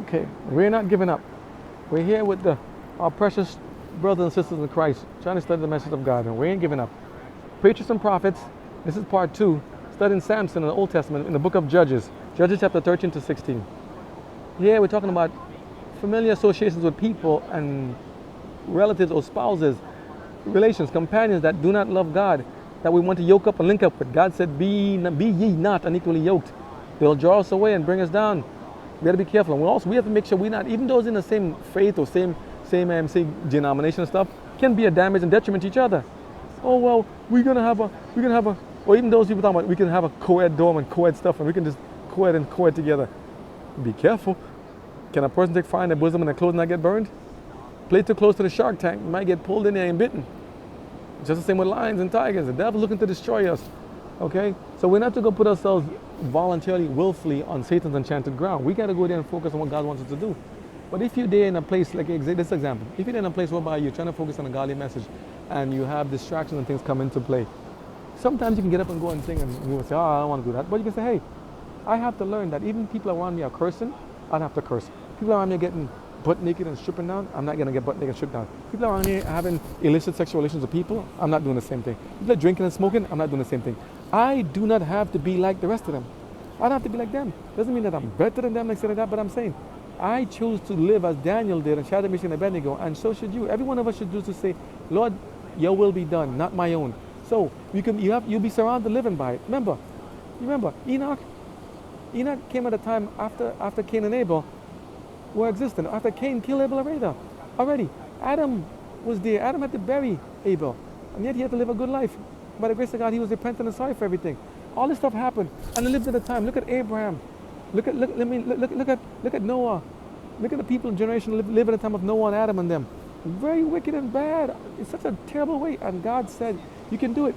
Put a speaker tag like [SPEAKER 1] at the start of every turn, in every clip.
[SPEAKER 1] Okay, we're not giving up. We're here with our precious brothers and sisters in Christ, trying to study the message of God, and we ain't giving up. Patriarchs and Prophets, this is part 2, studying Samson in the Old Testament in the book of Judges, Judges chapter 13 to 16. Here we're talking about familiar associations with people and relatives or spouses, relations, companions that do not love God, that we want to yoke up and link up with. God said, be ye not unequally yoked. They'll draw us away and bring us down. We got to be careful. And we have to make sure we're not, even those in the same faith or same denomination and stuff, can be a damage and detriment to each other. Oh, well, we're going to have a, or even those people talking about we can have a co-ed dorm and co-ed stuff and we can just co-ed together. Be careful. Can a person take fire in their bosom and their clothes not get burned? Play too close to the shark tank, you might get pulled in there and bitten. Just the same with lions and tigers. The devil's looking to destroy us. Okay? So we're not to go put ourselves voluntarily, willfully on Satan's enchanted ground. We got to go there and focus on what God wants us to do. But if you're there in a place, like this example, if you're in a place whereby you're trying to focus on a godly message and you have distractions and things come into play, sometimes you can get up and go and sing and you will say, oh, I don't want to do that. But you can say, hey, I have to learn that even people around me are cursing, I don't have to curse. People around me are getting butt naked and stripping down, I'm not going to get butt naked and stripped down. People around me are having illicit sexual relations with people, I'm not doing the same thing. People are drinking and smoking, I'm not doing the same thing. I do not have to be like the rest of them. I don't have to be like them. Doesn't mean that I'm better than them, like that, but I'm saying I choose to live as Daniel did and Shadrach, Meshach, and Abednego, and so should you. Every one of us should do to say, Lord, your will be done, not my own. So you'll be surrounded living by it. Remember, Enoch came at a time after Cain and Abel were existing. After Cain killed Abel already. Adam was there. Adam had to bury Abel, and yet he had to live a good life. By the grace of God, he was repentant and sorry for everything. All this stuff happened, and they lived at a time. Look at Abraham. Look at Noah. Look at the people in generation live at the time of Noah and Adam and them. Very wicked and bad. It's such a terrible way. And God said, you can do it.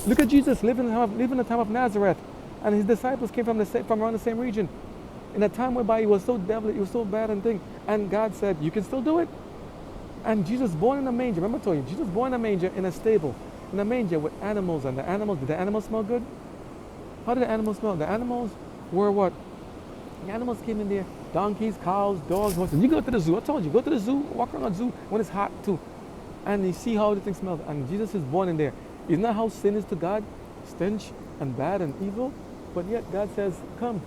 [SPEAKER 1] Look at Jesus living in the time of Nazareth, and his disciples came from around the same region. In a time whereby he was so devilish, he was so bad and thing, and God said, you can still do it. And Jesus born in a manger. Remember I told you, Jesus born in a manger in a stable, in a manger with animals, and did the animals smell good? How did the animals smell? The animals were what? The animals came in there, donkeys, cows, dogs, horses. You go to the zoo, I told you, go to the zoo, walk around the zoo when it's hot too, and you see how the thing smells. And Jesus is born in there. Isn't that how sin is to God? Stench and bad and evil? But yet God says, come,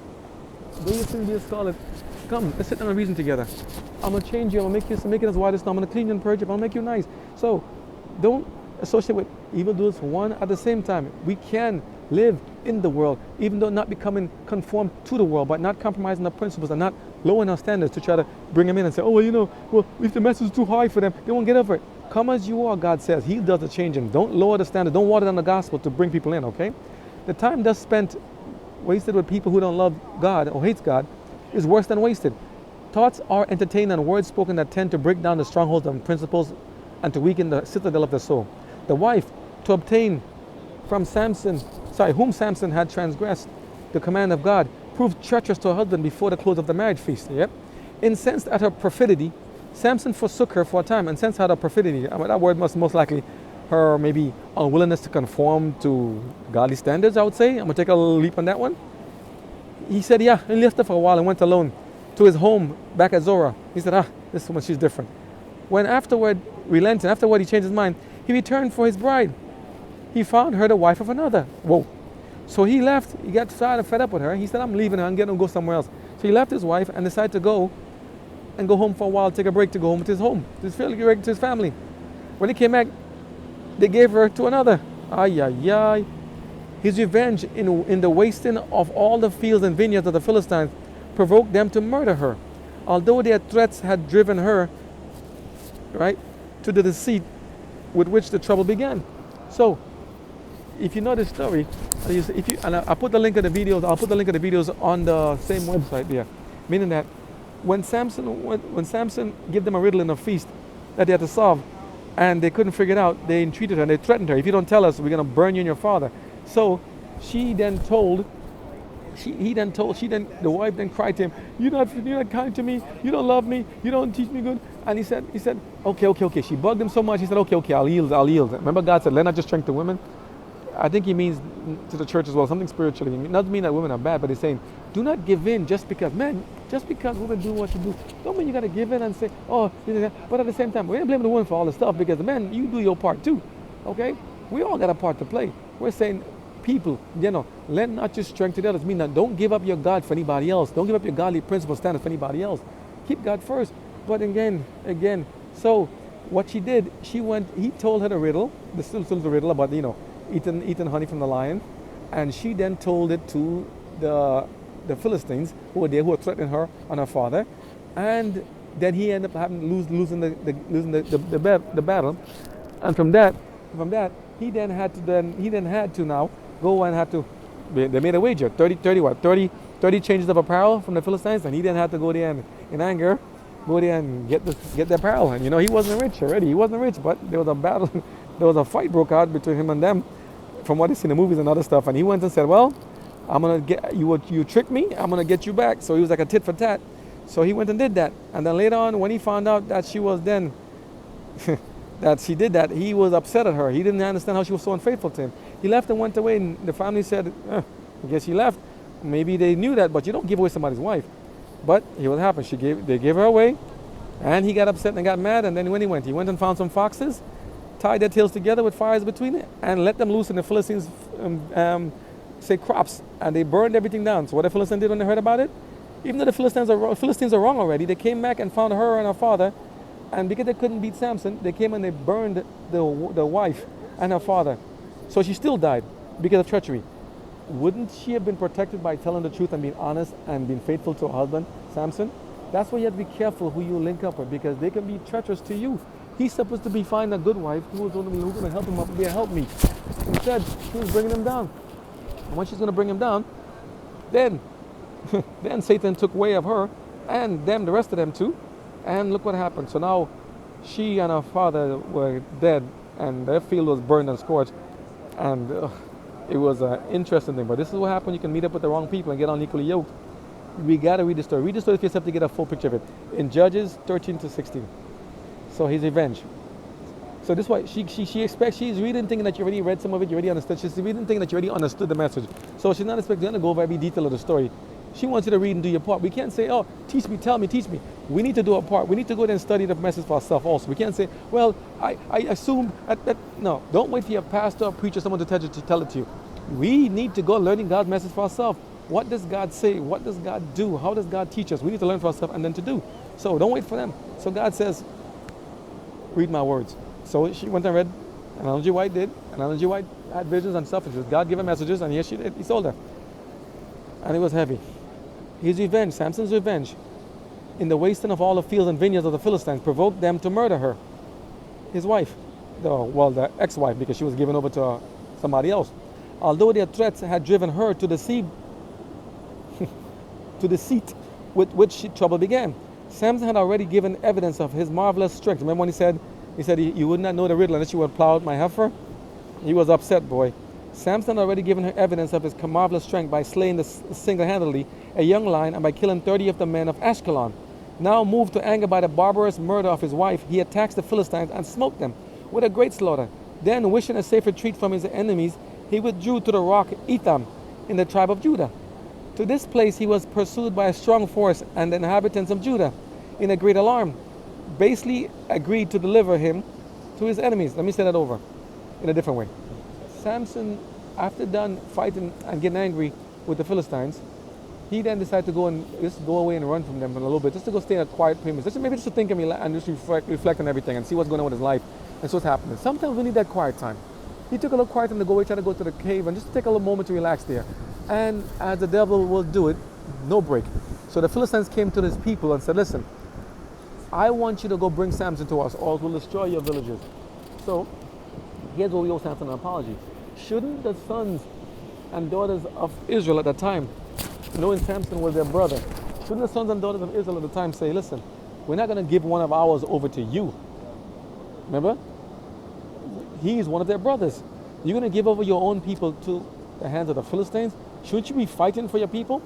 [SPEAKER 1] though your sin be as scarlet, come, let's sit down and reason together. I'm going to change you, I'm going to make it as white as snow, I'm going to clean you and purge you, I'm going to make you nice. So don't associate with evildoers one at the same time. We can live in the world, even though not becoming conformed to the world, but not compromising our principles and not lowering our standards to try to bring them in and say, oh, well, if the message is too high for them, they won't get over it. Come as you are, God says. He does the changing. Don't lower the standard. Don't water down the gospel to bring people in, okay? The time thus spent wasted with people who don't love God or hates God is worse than wasted. Thoughts are entertained and words spoken that tend to break down the strongholds and principles and to weaken the citadel of the soul. The wife, to obtain from whom Samson had transgressed the command of God, proved treacherous to her husband before the close of the marriage feast. Yep. Incensed at her perfidy, Samson forsook her for a time. Incensed at her perfidy, that word must most likely her maybe unwillingness to conform to godly standards, I would say. I'm going to take a little leap on that one. He said, yeah, he left her for a while and went alone to his home back at Zorah. He said, this woman, she's different. When afterward he changed his mind, he returned for his bride. He found her the wife of another. Whoa. So he left, he got tired and fed up with her. He said, I'm leaving her, I'm going to go somewhere else. So he left his wife and decided to go home for a while, take a break to go home to his family. When he came back, they gave her to another. His revenge in the wasting of all the fields and vineyards of the Philistines provoked them to murder her. Although their threats had driven her, right, to the deceit with which the trouble began. So, if you know this story, I'll put the link of the videos on the same website there. Meaning that when Samson gave them a riddle in a feast that they had to solve, and they couldn't figure it out, they entreated her and they threatened her. If you don't tell us, we're going to burn you and your father. So the wife then cried to him, you're not kind to me, you don't love me, you don't teach me good. And he said, okay. She bugged him so much, he said, okay, I'll yield. Remember God said, let not just strength to women. I think he means to the church as well, something spiritually. It doesn't mean that women are bad, but he's saying, do not give in just because, man, Just because women do what you do, don't mean you got to give in and say, oh, but at the same time, we ain't blaming the woman for all the stuff, because the men, you do your part too, okay? We all got a part to play. We're saying, people, lend not your strength to the others. Mean that don't give up your God for anybody else. Don't give up your godly principle standards for anybody else. Keep God first. But again, so what she did, he told her the riddle, still the riddle about, eating honey from the lion. And she then told it to the Philistines who were threatening her and her father. And then he ended up losing the battle. And from that, he then had to now go and had to, they made a wager, 30 changes of apparel from the Philistines, and he then had to go there and, in anger, go there and get the apparel. And he wasn't rich already. He wasn't rich, but there was a battle, there was a fight broke out between him and them, from what I see in the movies and other stuff. And he went and said, well, I'm gonna get you tricked me, I'm gonna get you back. So he was like a tit for tat. So he went and did that. And then later on, when he found out that she was then that she did that, he was upset at her. He didn't understand how she was so unfaithful to him. He left and went away, and the family said, I guess he left. Maybe they knew that, but you don't give away somebody's wife. But here's what happened. They gave her away, and he got upset and got mad. And then when he went and found some foxes, tied their tails together with fires between it, and let them loose in the Philistines' crops, and they burned everything down. So what the Philistines did when they heard about it, even though the Philistines are wrong already, they came back and found her and her father, and because they couldn't beat Samson, they came and they burned the wife and her father. So she still died because of treachery. Wouldn't she have been protected by telling the truth and being honest and being faithful to her husband, Samson? That's why you have to be careful who you link up with, because they can be treacherous to you. He's supposed to be finding a good wife who's going to help him up and be a helpmeet. Instead, she was bringing him down. And when she's going to bring him down, then Satan took away of her and them, the rest of them too. And look what happened. So now she and her father were dead, and their field was burned and scorched. And it was an interesting thing. But this is what happened. You can meet up with the wrong people and get unequally yoked. We got to read the story. Read the story for yourself to get a full picture of it. In Judges 13-16. So his revenge. So this is why she's reading thinking that you already read some of it, you already understood. She's reading thinking that you already understood the message. So she's not expecting to go over every detail of the story. She wants you to read and do your part. We can't say, oh, teach me, tell me, teach me. We need to do our part. We need to go there and study the message for ourselves also. We can't say, well, I assume that. No, don't wait for your pastor or preacher, someone to tell it to you. We need to go learning God's message for ourselves. What does God say? What does God do? How does God teach us? We need to learn for ourselves and then to do. So don't wait for them. So God says, read my words. So she went and read, and Ellen G. White did. And Ellen G. White had visions and stuff. It was God-given messages, and here she did. He told her. And it was heavy. His revenge, Samson's revenge, in the wasting of all the fields and vineyards of the Philistines, provoked them to murder her, his wife, the ex-wife, because she was given over to somebody else. Although their threats had driven her to the sea, to the seat with which trouble began. Samson had already given evidence of his marvelous strength. Remember when he said you would not know the riddle unless you would plow out my heifer? He was upset, boy. Samson had already given her evidence of his marvelous strength by slaying single-handedly a young lion and by killing 30 of the men of Ashkelon. Now moved to anger by the barbarous murder of his wife, he attacks the Philistines and smote them with a great slaughter. Then, wishing a safe retreat from his enemies, he withdrew to the rock Etham in the tribe of Judah. To this place he was pursued by a strong force, and the inhabitants of Judah, in a great alarm, basically agreed to deliver him to his enemies. Let me say that over in a different way. Samson, after done fighting and getting angry with the Philistines, he then decided to go away and run from them a little bit, just to go stay in a quiet place, maybe just to think and just reflect on everything and see what's going on with his life and see what's happening. Sometimes we need that quiet time. He took a little quiet time to go away, try to go to the cave and just to take a little moment to relax there. And as the devil will do it, no break. So the Philistines came to his people and said, listen, I want you to go bring Samson to us, or we'll destroy your villages. So here's what we owe Samson an apology. Shouldn't the sons and daughters of Israel at the time, knowing Samson was their brother, shouldn't the sons and daughters of Israel at the time say, listen, we're not going to give one of ours over to you. Remember? He's one of their brothers. You're going to give over your own people to the hands of the Philistines? Shouldn't you be fighting for your people?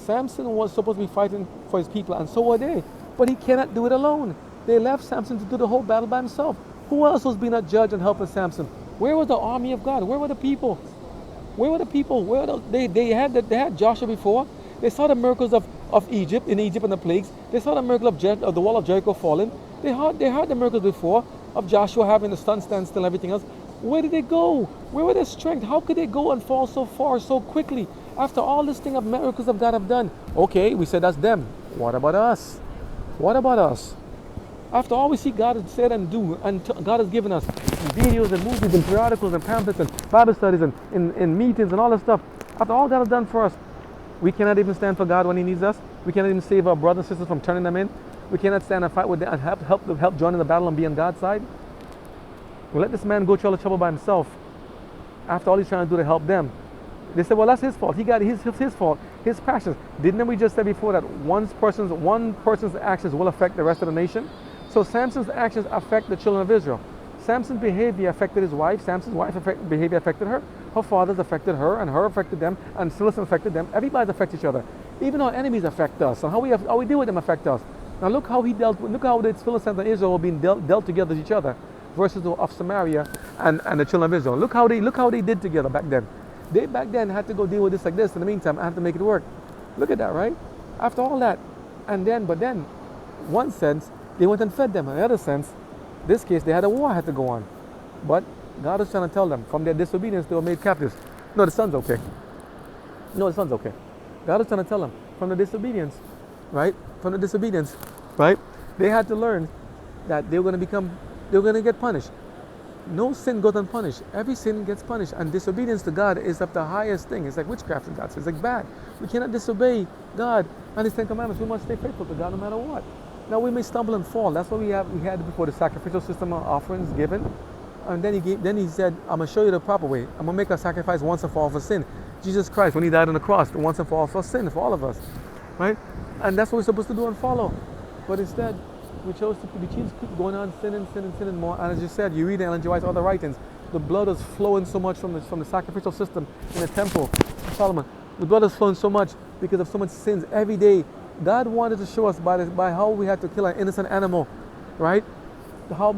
[SPEAKER 1] Samson was supposed to be fighting for his people, and so were they. But he cannot do it alone. They left Samson to do the whole battle by himself. Who else was being a judge and helping Samson? Where was the army of God? Where were the people? Where were the people? They had Joshua before. They saw the miracles of of Egypt, in Egypt and the plagues. They saw the miracle of the wall of Jericho falling. They heard the miracles before of Joshua having the sun stand still and everything else. Where did they go? Where were their strength? How could they go and fall so far so quickly after all this thing of miracles of God have done? Okay, we said that's them. What about us? What about us? After all we see God has said and do, and God has given us videos and movies and periodicals and pamphlets and Bible studies and in meetings and all that stuff, after all God has done for us, we cannot even stand for God when He needs us. We cannot even save our brothers and sisters from turning them in. We cannot stand and fight with them and help join in the battle and be on God's side. We let this man go through all the trouble by himself after all he's trying to do to help them. They said, well, that's his fault. He got his fault, his passions. Didn't we just say before that one person's actions will affect the rest of the nation? So Samson's actions affect the children of Israel. Samson's behavior affected his wife. Samson's behavior affected her. Her fathers affected her, and her affected them, and Samson affected them. Everybody affects each other. Even our enemies affect us, and how we deal with them affect us. Now look how the Philistines and Israel were being dealt together with each other, versus of Samaria and the children of Israel. Look how they did together back then. They back then had to go deal with this like this. In the meantime, I have to make it work. Look at that, right? After all that, but then, one sense, they went and fed them. In the other sense, this case, they had a war had to go on. But God was trying to tell them, from their disobedience, they were made captives. No, the son's okay. No, the son's okay. God was trying to tell them, from the disobedience, right? From the disobedience, right? They had to learn that they were going to get punished. No sin goes unpunished. Every sin gets punished. And disobedience to God is of the highest thing. It's like witchcraft in God. So it's like bad. We cannot disobey God and His Ten Commandments. We must stay faithful to God no matter what. Now we may stumble and fall. That's what we had before, the sacrificial system of offerings given. And then he said, I'm going to show you the proper way. I'm going to make a sacrifice once and for all for sin. Jesus Christ, when He died on the cross, once and for all for sin, for all of us. Right? And that's what we're supposed to do and follow. But instead, we chose to keep going on sinning more. And as you said, you read Ellen G. White's other writings, the blood is flowing so much from the sacrificial system in the temple of Solomon. The blood is flowing so much because of so much sins every day. God wanted to show us by how we had to kill an innocent animal, right? How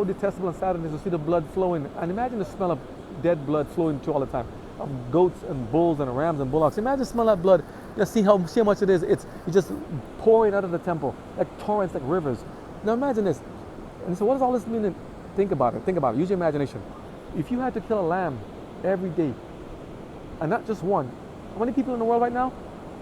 [SPEAKER 1] detestable and sad it is to see the blood flowing. And imagine the smell of dead blood flowing through all the time, of goats and bulls and rams and bullocks. Imagine the smell of that blood. Just see how much it is. It's just pouring out of the temple like torrents, like rivers. Now imagine this. And so what does all this mean? Think about it. Use your imagination. If you had to kill a lamb every day, and not just one, how many people in the world right now?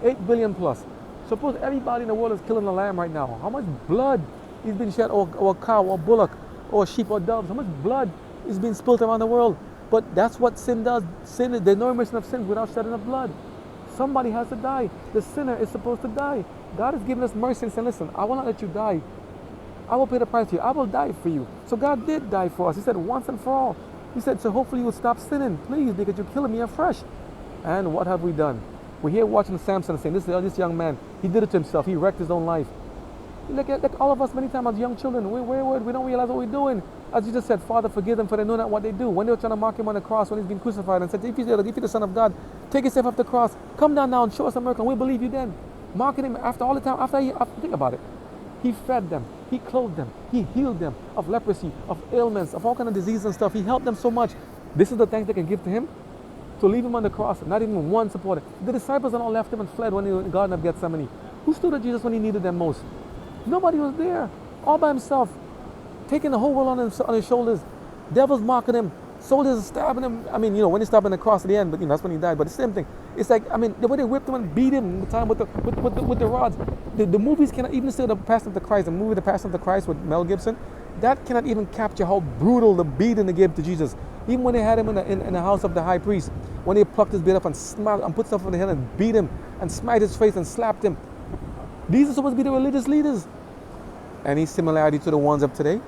[SPEAKER 1] 8 billion plus. Suppose everybody in the world is killing a lamb right now. How much blood is being shed, or a cow, or bullock, or sheep, or doves? How much blood is being spilled around the world? But that's what sin does. Sin, there's no remission of sin without shedding of blood. Somebody has to die. The sinner is supposed to die. God has given us mercy and said, listen, I will not let you die. I will pay the price for you. I will die for you. So God did die for us. He said once and for all. He said, so hopefully you will stop sinning, please, because you're killing me afresh. And what have we done? We're here watching Samson saying, this young man, he did it to himself. He wrecked his own life. Like all of us many times as young children, we don't realize what we're doing. As Jesus said, Father, forgive them, for they know not what they do. When they were trying to mock Him on the cross, when He's been crucified, and said, if you're the Son of God, take yourself off the cross. Come down now and show us a miracle, and we'll believe you then. Mocking Him after all the time, think about it. He fed them. He clothed them. He healed them of leprosy, of ailments, of all kind of disease and stuff. He helped them so much. This is the thanks they can give to Him. To leave Him on the cross, not even one supporter. The disciples all left Him and fled when He was in the Garden of Gethsemane. Who stood at Jesus when He needed them most? Nobody was there. All by Himself. Taking the whole world on His shoulders. Devils mocking Him. Soldiers stabbing Him. I mean, when He stabbed on the cross at the end, but that's when He died. But the same thing. It's like, the way they whipped Him and beat Him the time with the rods. The movies cannot, even still, the Passion of the Christ, the movie The Passion of the Christ with Mel Gibson, that cannot even capture how brutal the beating they gave to Jesus. Even when they had Him in the house of the high priest, when they plucked His beard up and smacked and put stuff on the head and beat Him and smacked His face and slapped Him. These are supposed to be the religious leaders. Any similarity to the ones of today?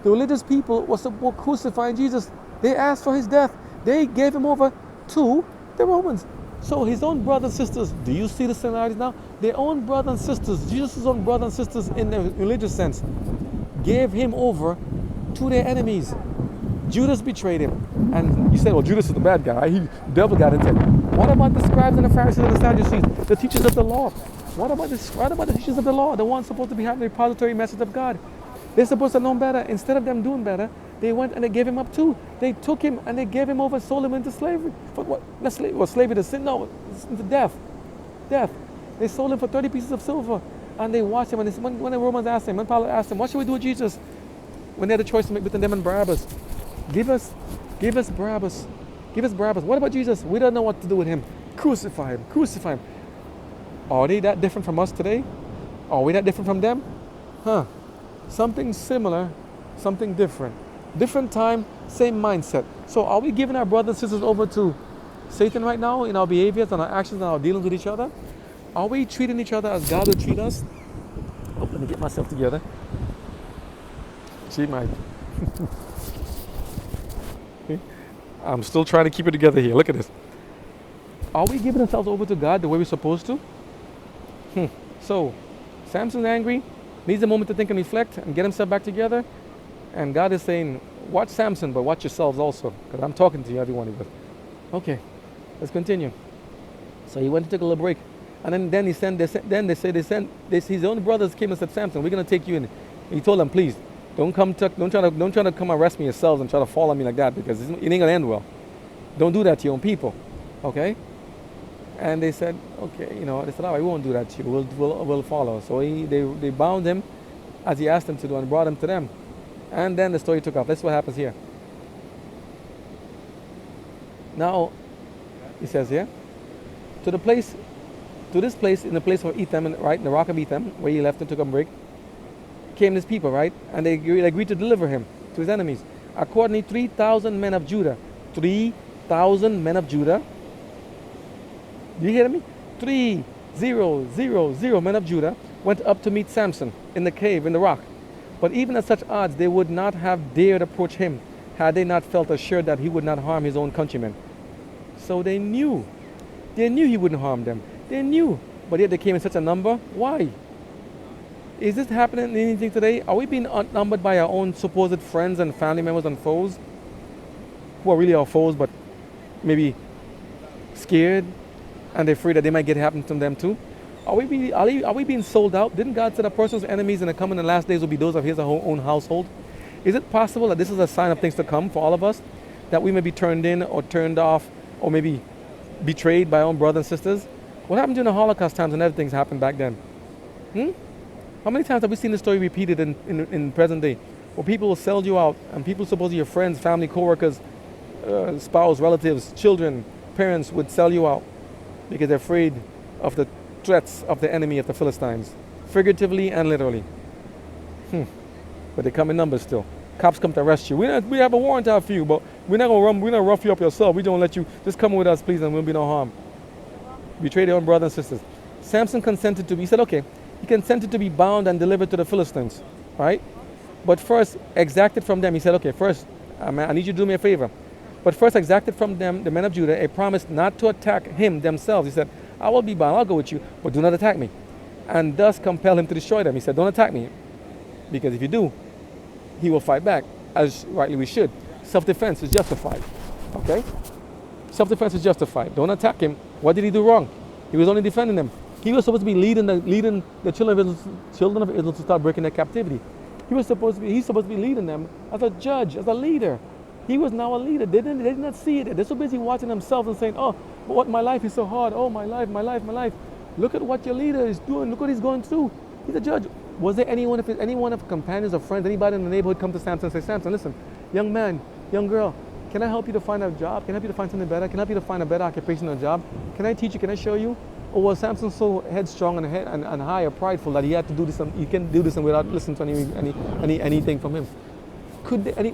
[SPEAKER 1] The religious people were crucifying Jesus. They asked for His death. They gave Him over to the Romans. So His own brothers and sisters, do you see the similarities now? Their own brothers and sisters, Jesus' own brothers and sisters in the religious sense, gave Him over to their enemies. Judas betrayed Him. And you said, well, Judas is the bad guy. The devil got into it. What about the scribes and the Pharisees and the Sadducees, the teachers of the law? What about the teachers of the law, the ones supposed to be having the repository message of God? They're supposed to know better. Instead of them doing better, they went and they gave Him up too. They took Him and they gave Him over, sold Him into slavery. For what? Slavery to sin? No, it's into death. Death. They sold him for 30 pieces of silver. And they watched him. And when the Romans asked him, when Pilate asked him, what should we do with Jesus? When they had a choice to make between them and Barabbas. Give us Barabbas. Give us Barabbas. What about Jesus? We don't know what to do with him. Crucify him. Crucify him. Are they that different from us today? Are we that different from them? Huh. Something similar, something different. Different time, same mindset. So are we giving our brothers and sisters over to Satan right now in our behaviors and our actions and our dealings with each other? Are we treating each other as God would treat us? Oh, let me get myself together. See my... I'm still trying to keep it together here. Look at this. Are we giving ourselves over to God the way we're supposed to? So, Samson's angry, needs a moment to think and reflect and get himself back together. And God is saying, watch Samson, but watch yourselves also. Because I'm talking to you, every one of us. Okay, let's continue. So he went to take a little break. And then his own brothers came and said, Samson, we're going to take you in. And he told them, please, don't try to come arrest me yourselves and try to fall on me like that, because it ain't going to end well. Don't do that to your own people. Okay? And they said, okay, they said, all right, we won't do that to you. We'll follow. So they bound him as he asked them to do and brought him to them. And then the story took off. That's what happens here. Now, he says here, to this place, in the place of Etham, right, in the rock of Etham, where he left and took a break, came this people, right? And they agreed to deliver him to his enemies. Accordingly, 3,000 men of Judah. 3,000 men of Judah. Do you hear me? 3,000 men of Judah went up to meet Samson in the cave, in the rock. But even at such odds, they would not have dared approach him had they not felt assured that he would not harm his own countrymen. So they knew. They knew he wouldn't harm them. They knew. But yet they came in such a number. Why? Is this happening in anything today? Are we being outnumbered by our own supposed friends and family members and foes? Who are really our foes, but maybe scared and they're afraid that they might get happen to them too? Are we being sold out? Didn't God say that a person's enemies in the coming and last days will be those of his own household? Is it possible that this is a sign of things to come for all of us? That we may be turned in or turned off or maybe betrayed by our own brothers and sisters? What happened during the Holocaust times and everything's happened back then? How many times have we seen this story repeated in present day? Where people will sell you out and people supposedly your friends, family, co-workers, spouse, relatives, children, parents would sell you out because they're afraid of the threats of the enemy of the Philistines, figuratively and literally. But they come in numbers still. Cops come to arrest you. We have a warrant out for you, but we're not gonna rough you up yourself. We don't let you just come with us, please, and we'll be no harm. Betray their own brothers and sisters. Samson consented to be. He said, okay. He consented to be bound and delivered to the Philistines, right? But first exacted from them. He said, okay, first I need you to do me a favor. But first exacted from them, the men of Judah, a promise not to attack him themselves. He said, I will be bound, I'll go with you, but do not attack me. And thus compel him to destroy them. He said, don't attack me, because if you do, he will fight back, as rightly we should. Self-defense is justified, okay? Self-defense is justified. Don't attack him. What did he do wrong? He was only defending them. He was supposed to be leading the children of Israel to start breaking their captivity. He's supposed to be leading them as a judge, as a leader. He was now a leader. They did not see it. They're so busy watching themselves and saying, oh, but what, my life is so hard. Oh, my life. Look at what your leader is doing. Look what he's going through. He's a judge. Was there any one of companions or friends, anybody in the neighborhood come to Samson and say, Samson, listen, young man, young girl, can I help you to find a job? Can I help you to find something better? Can I help you to find a better occupation or job? Can I teach you? Can I show you? Or was Samson so headstrong and high or prideful that he had to do this? He can't do this without listening to anything from him.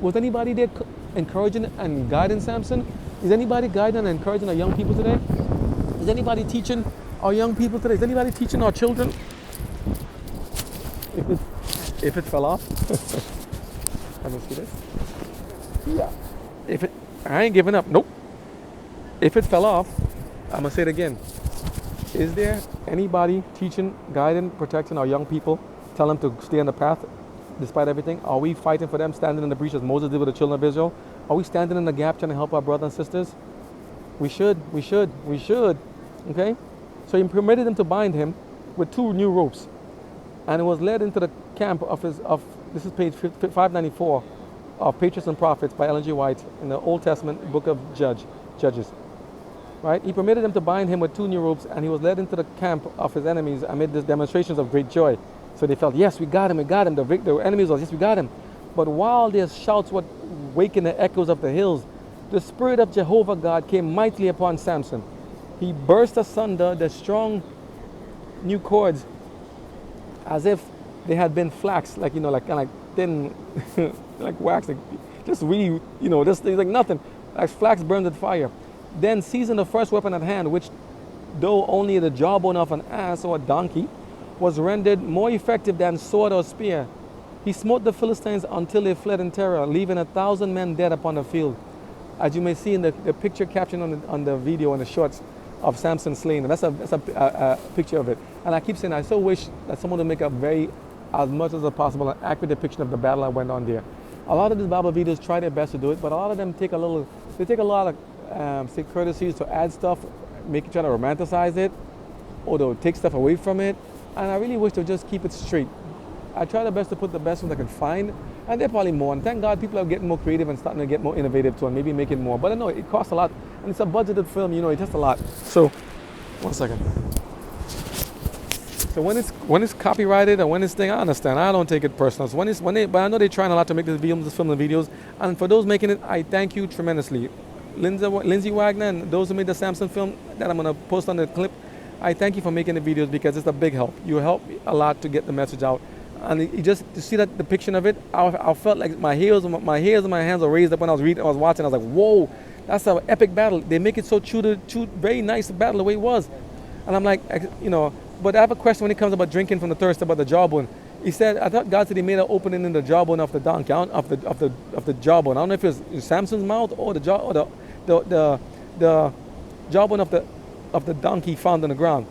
[SPEAKER 1] Was anybody there encouraging and guiding Samson? Is anybody guiding and encouraging our young people today? Is anybody teaching our young people today? Is anybody teaching our children? If it fell off, let me see this. Yeah. I ain't giving up. Nope. If it fell off, I'm gonna say it again. Is there anybody teaching, guiding, protecting our young people, telling them to stay on the path despite everything? Are we fighting for them, standing in the breach as Moses did with the children of Israel? Are we standing in the gap trying to help our brothers and sisters? We should. Okay? So he permitted them to bind him with 2 new ropes. And it was led into the camp this is page 594 of Patriarchs and Prophets by Ellen G. White in the Old Testament book of Judges. right? He permitted them to bind him with 2 new ropes, and he was led into the camp of his enemies amid these demonstrations of great joy. So they felt, yes, we got him, we got him. The enemies was, yes, we got him. But while their shouts would waken the echoes of the hills, the Spirit of Jehovah God came mightily upon Samson. He burst asunder the strong new cords as if they had been flax, like, like kind of like thin, like wax, like just really, just things like nothing, like flax burned with fire. Then seizing the first weapon at hand, which though only the jawbone of an ass or a donkey, was rendered more effective than sword or spear, he smote the Philistines until they fled in terror, leaving 1,000 men dead upon the field. As you may see in the picture caption on the video and the shorts of Samson slain, and that's a picture of it. And I keep saying, I so wish that someone would make as much as possible, an accurate depiction of the battle that went on there. A lot of these Bible videos try their best to do it, but a lot of them take a lot of say courtesies to add stuff, try to romanticize it, or they'll take stuff away from it. And I really wish they'd just keep it straight. I try the best to put the best ones I can find, and they're probably more. And thank God people are getting more creative and starting to get more innovative too, and maybe making more. But I know it costs a lot, and it's a budgeted film, it costs a lot. So, one second. So when it's copyrighted or when it's thing, I understand. I don't take it personal. So but I know they're trying a lot to make this film and videos. And for those making it, I thank you tremendously. Lindsay Wagner and those who made the Samson film that I'm gonna post on the clip, I thank you for making the videos because it's a big help. You help a lot to get the message out. And you just to see that depiction of it, I felt like my hairs and my hands were raised up when I was watching. I was like, whoa, that's an epic battle. They make it so true, very nice battle the way it was. And I'm like, but I have a question when it comes about drinking from the thirst about the jawbone. He said, I thought God said he made an opening in the jawbone of the donkey, of the jawbone. I don't know if it was in Samson's mouth or the jawbone of the donkey found on the ground,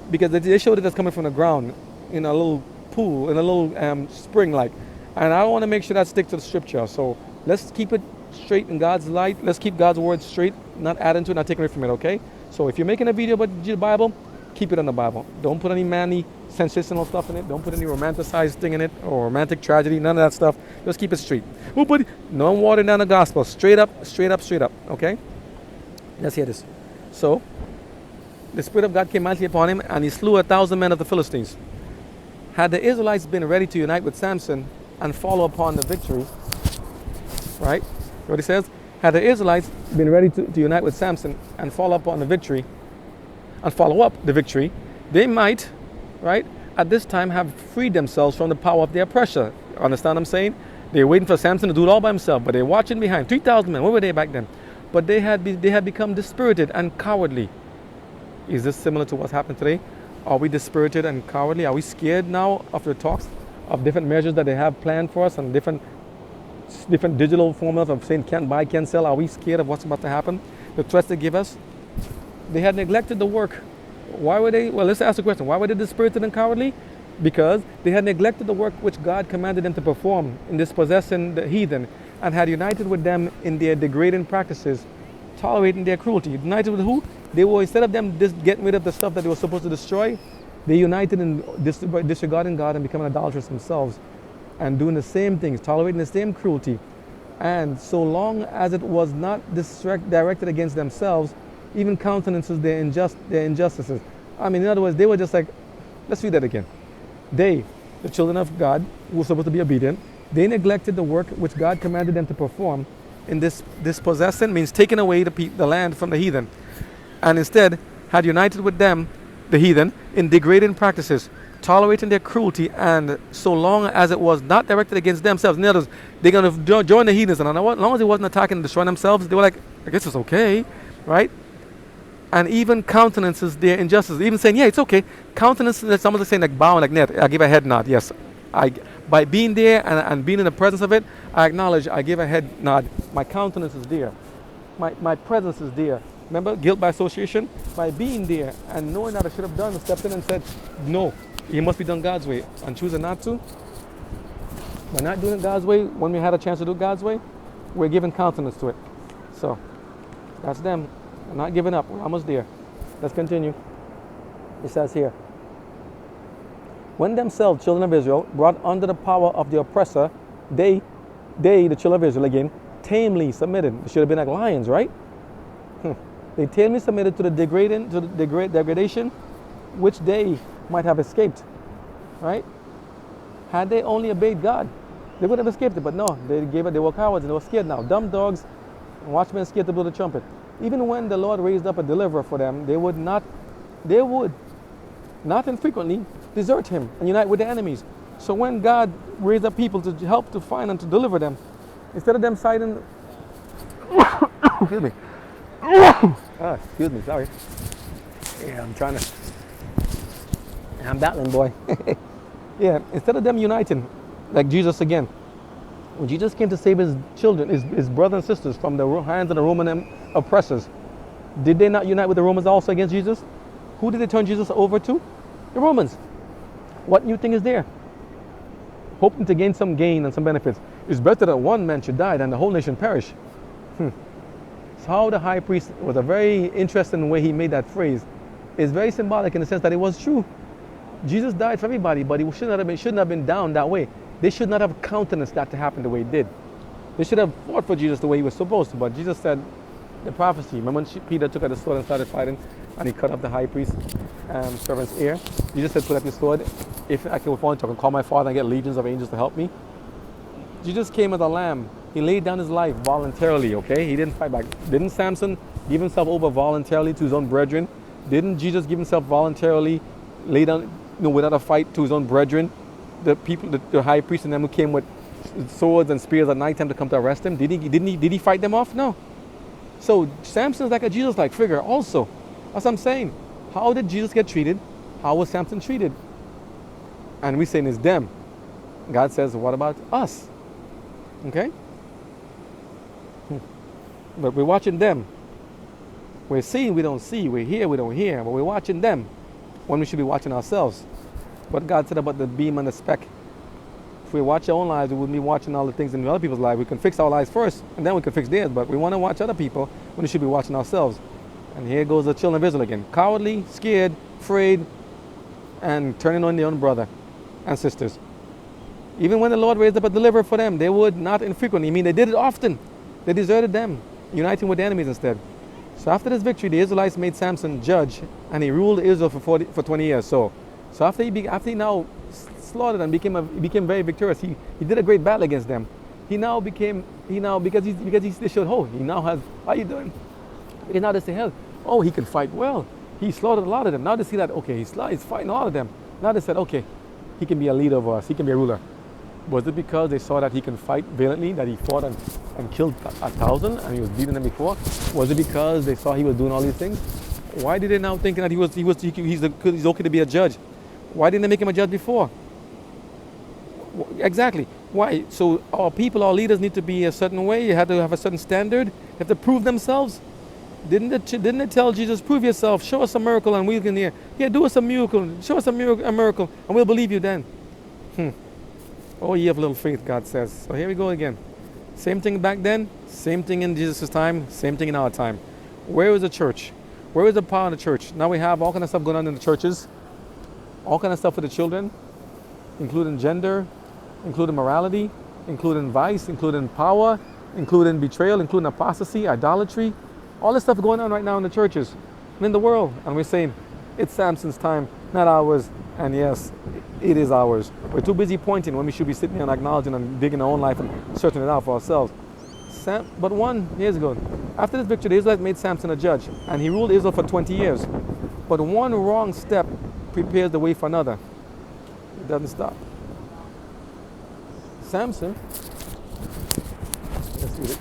[SPEAKER 1] because they showed it as coming from the ground in a little pool, in a little spring like. And I want to make sure that sticks to the scripture. So let's keep it straight in God's light. Let's keep God's word straight, not adding to it, not taking away from it, okay? So if you're making a video about the Bible, keep it on the Bible. Don't put any manly, sensational stuff in it. Don't put any romanticized thing in it or romantic tragedy, none of that stuff. Just keep it straight. Oh, buddy, no watering down the gospel. Straight up, okay? Let's hear this. So, the Spirit of God came mightily upon him, and he slew 1,000 men of the Philistines. Had the Israelites been ready to unite with Samson and follow upon the victory, right? What he says? Had the Israelites been ready to unite with Samson and follow up on the victory, they might, right, at this time have freed themselves from the power of their oppressor. Understand what I'm saying? They're waiting for Samson to do it all by himself, but they're watching behind. 3,000 men, where were they back then? But they had become dispirited and cowardly. Is this similar to what's happened today? Are we dispirited and cowardly? Are we scared now of the talks of different measures that they have planned for us and different digital formulas of saying can't buy, can't sell? Are we scared of what's about to happen? The threats they give us? They had neglected the work. Why were they? Well, let's ask the question. Why were they dispirited and cowardly? Because they had neglected the work which God commanded them to perform in dispossessing the heathen, and had united with them in their degrading practices, tolerating their cruelty. United with who? They were, instead of them just getting rid of the stuff that they were supposed to destroy, they united in disregarding God and becoming idolatrous themselves and doing the same things, tolerating the same cruelty. And so long as it was not directed against themselves, even countenances their injustices. I mean, in other words, they were just like, let's read that again. They, the children of God, who were supposed to be obedient, they neglected the work which God commanded them to perform in this dispossessing, means taking away the land from the heathen, and instead had united with them, the heathen, in degrading practices, tolerating their cruelty, and so long as it was not directed against themselves. In other words, they're going to join the heathens, and as long as it wasn't attacking and destroying themselves, they were like, I guess it's okay, right? And even countenances their injustice, even saying, yeah, it's okay. Countenances, someone's saying like bowing, like net, I give a head nod, yes. By being there and being in the presence of it, I acknowledge, I give a head nod. My countenance is there. My presence is there. Remember, guilt by association? By being there and knowing that I should have done, stepped in and said, no, it must be done God's way. And choosing not to, by not doing it God's way, when we had a chance to do it God's way, we're giving countenance to it. So, that's them. They're not giving up. We're almost there. Let's continue. It says here, when themselves, children of Israel, brought under the power of the oppressor, they, the children of Israel, again, tamely submitted. They should have been like lions, right? They tamely submitted to the degradation which they might have escaped, right? Had they only obeyed God, they would have escaped it, but no, they gave it. They were cowards and they were scared now. Dumb dogs, watchmen scared to blow the trumpet. Even when the Lord raised up a deliverer for them, they would not infrequently desert him and unite with their enemies. So when God raised up people to help to find and to deliver them, instead of them siding, excuse me, excuse me, sorry. Yeah, I'm battling, boy. Yeah, instead of them uniting, like Jesus again, when Jesus came to save his children, his brothers and sisters from the hands of the Roman oppressors, did they not unite with the Romans also against Jesus? Who did they turn Jesus over to? The Romans. What new thing is there? Hoping to gain some gain and some benefits. It's better that one man should die than the whole nation perish. So how the high priest, was a very interesting way he made that phrase. It's very symbolic in the sense that it was true. Jesus died for everybody, but he shouldn't have been down that way. They should not have countenanced that to happen the way it did. They should have fought for Jesus the way he was supposed to, but Jesus said the prophecy. Remember when Peter took out the sword and started fighting, and he cut off the high priest's servant's ear? Jesus said, put up your sword. If I can fall into, I can call my Father and get legions of angels to help me. Jesus came as a lamb. He laid down his life voluntarily, okay? He didn't fight back. Didn't Samson give himself over voluntarily to his own brethren? Didn't Jesus give himself voluntarily, lay down, without a fight to his own brethren? The people, the high priest and them who came with swords and spears at night time to come to arrest him, did he fight them off? No. So Samson's like a Jesus-like figure also. That's what I'm saying. How did Jesus get treated? How was Samson treated? And we're saying it's them. God says, what about us? Okay? But we're watching them. We're seeing, we don't see. We're here, we don't hear. But we're watching them when we should be watching ourselves. What God said about the beam and the speck. If we watch our own lives, we wouldn't be watching all the things in other people's lives. We can fix our lives first, and then we can fix theirs. But we want to watch other people when we should be watching ourselves. And here goes the children of Israel again. Cowardly, scared, afraid, and turning on their own brother and sisters. Even when the Lord raised up a deliverer for them, they would not infrequently. I mean, they did it often. They deserted them, uniting with the enemies instead. So after this victory, the Israelites made Samson judge, and he ruled Israel for 20 years. So after he now slaughtered and became very victorious, he did a great battle against them. Because they showed, oh, he now has, how are you doing? Because now they say, hell, oh, he can fight well. He slaughtered a lot of them. Now they see that, okay, he's fighting all of them. Now they said, okay, he can be a leader over us. He can be a ruler. Was it because they saw that he can fight valiantly, that he fought and killed 1,000 and he was beating them before? Was it because they saw he was doing all these things? Why did they now think that he's okay to be a judge? Why didn't they make him a judge before? Exactly. Why? So our leaders need to be a certain way. You have to have a certain standard. They have to prove themselves. Didn't they tell Jesus, prove yourself, show us a miracle and we can hear. Yeah, do us a miracle, show us a miracle and we'll believe you then. Oh, ye have little faith, God says. So here we go again. Same thing back then, same thing in Jesus' time, same thing in our time. Where is the church? Where is the power of the church? Now we have all kind of stuff going on in the churches. All kind of stuff for the children, including gender, including morality, including vice, including power, including betrayal, including apostasy, idolatry. All this stuff going on right now in the churches and in the world. And we're saying, it's Samson's time, not ours. And yes, it is ours. We're too busy pointing when we should be sitting here and acknowledging and digging our own life and searching it out for ourselves. But years ago, after this victory, the Israelites made Samson a judge, and he ruled Israel for 20 years. But one wrong step prepares the way for another. It doesn't stop. Samson, let's see it.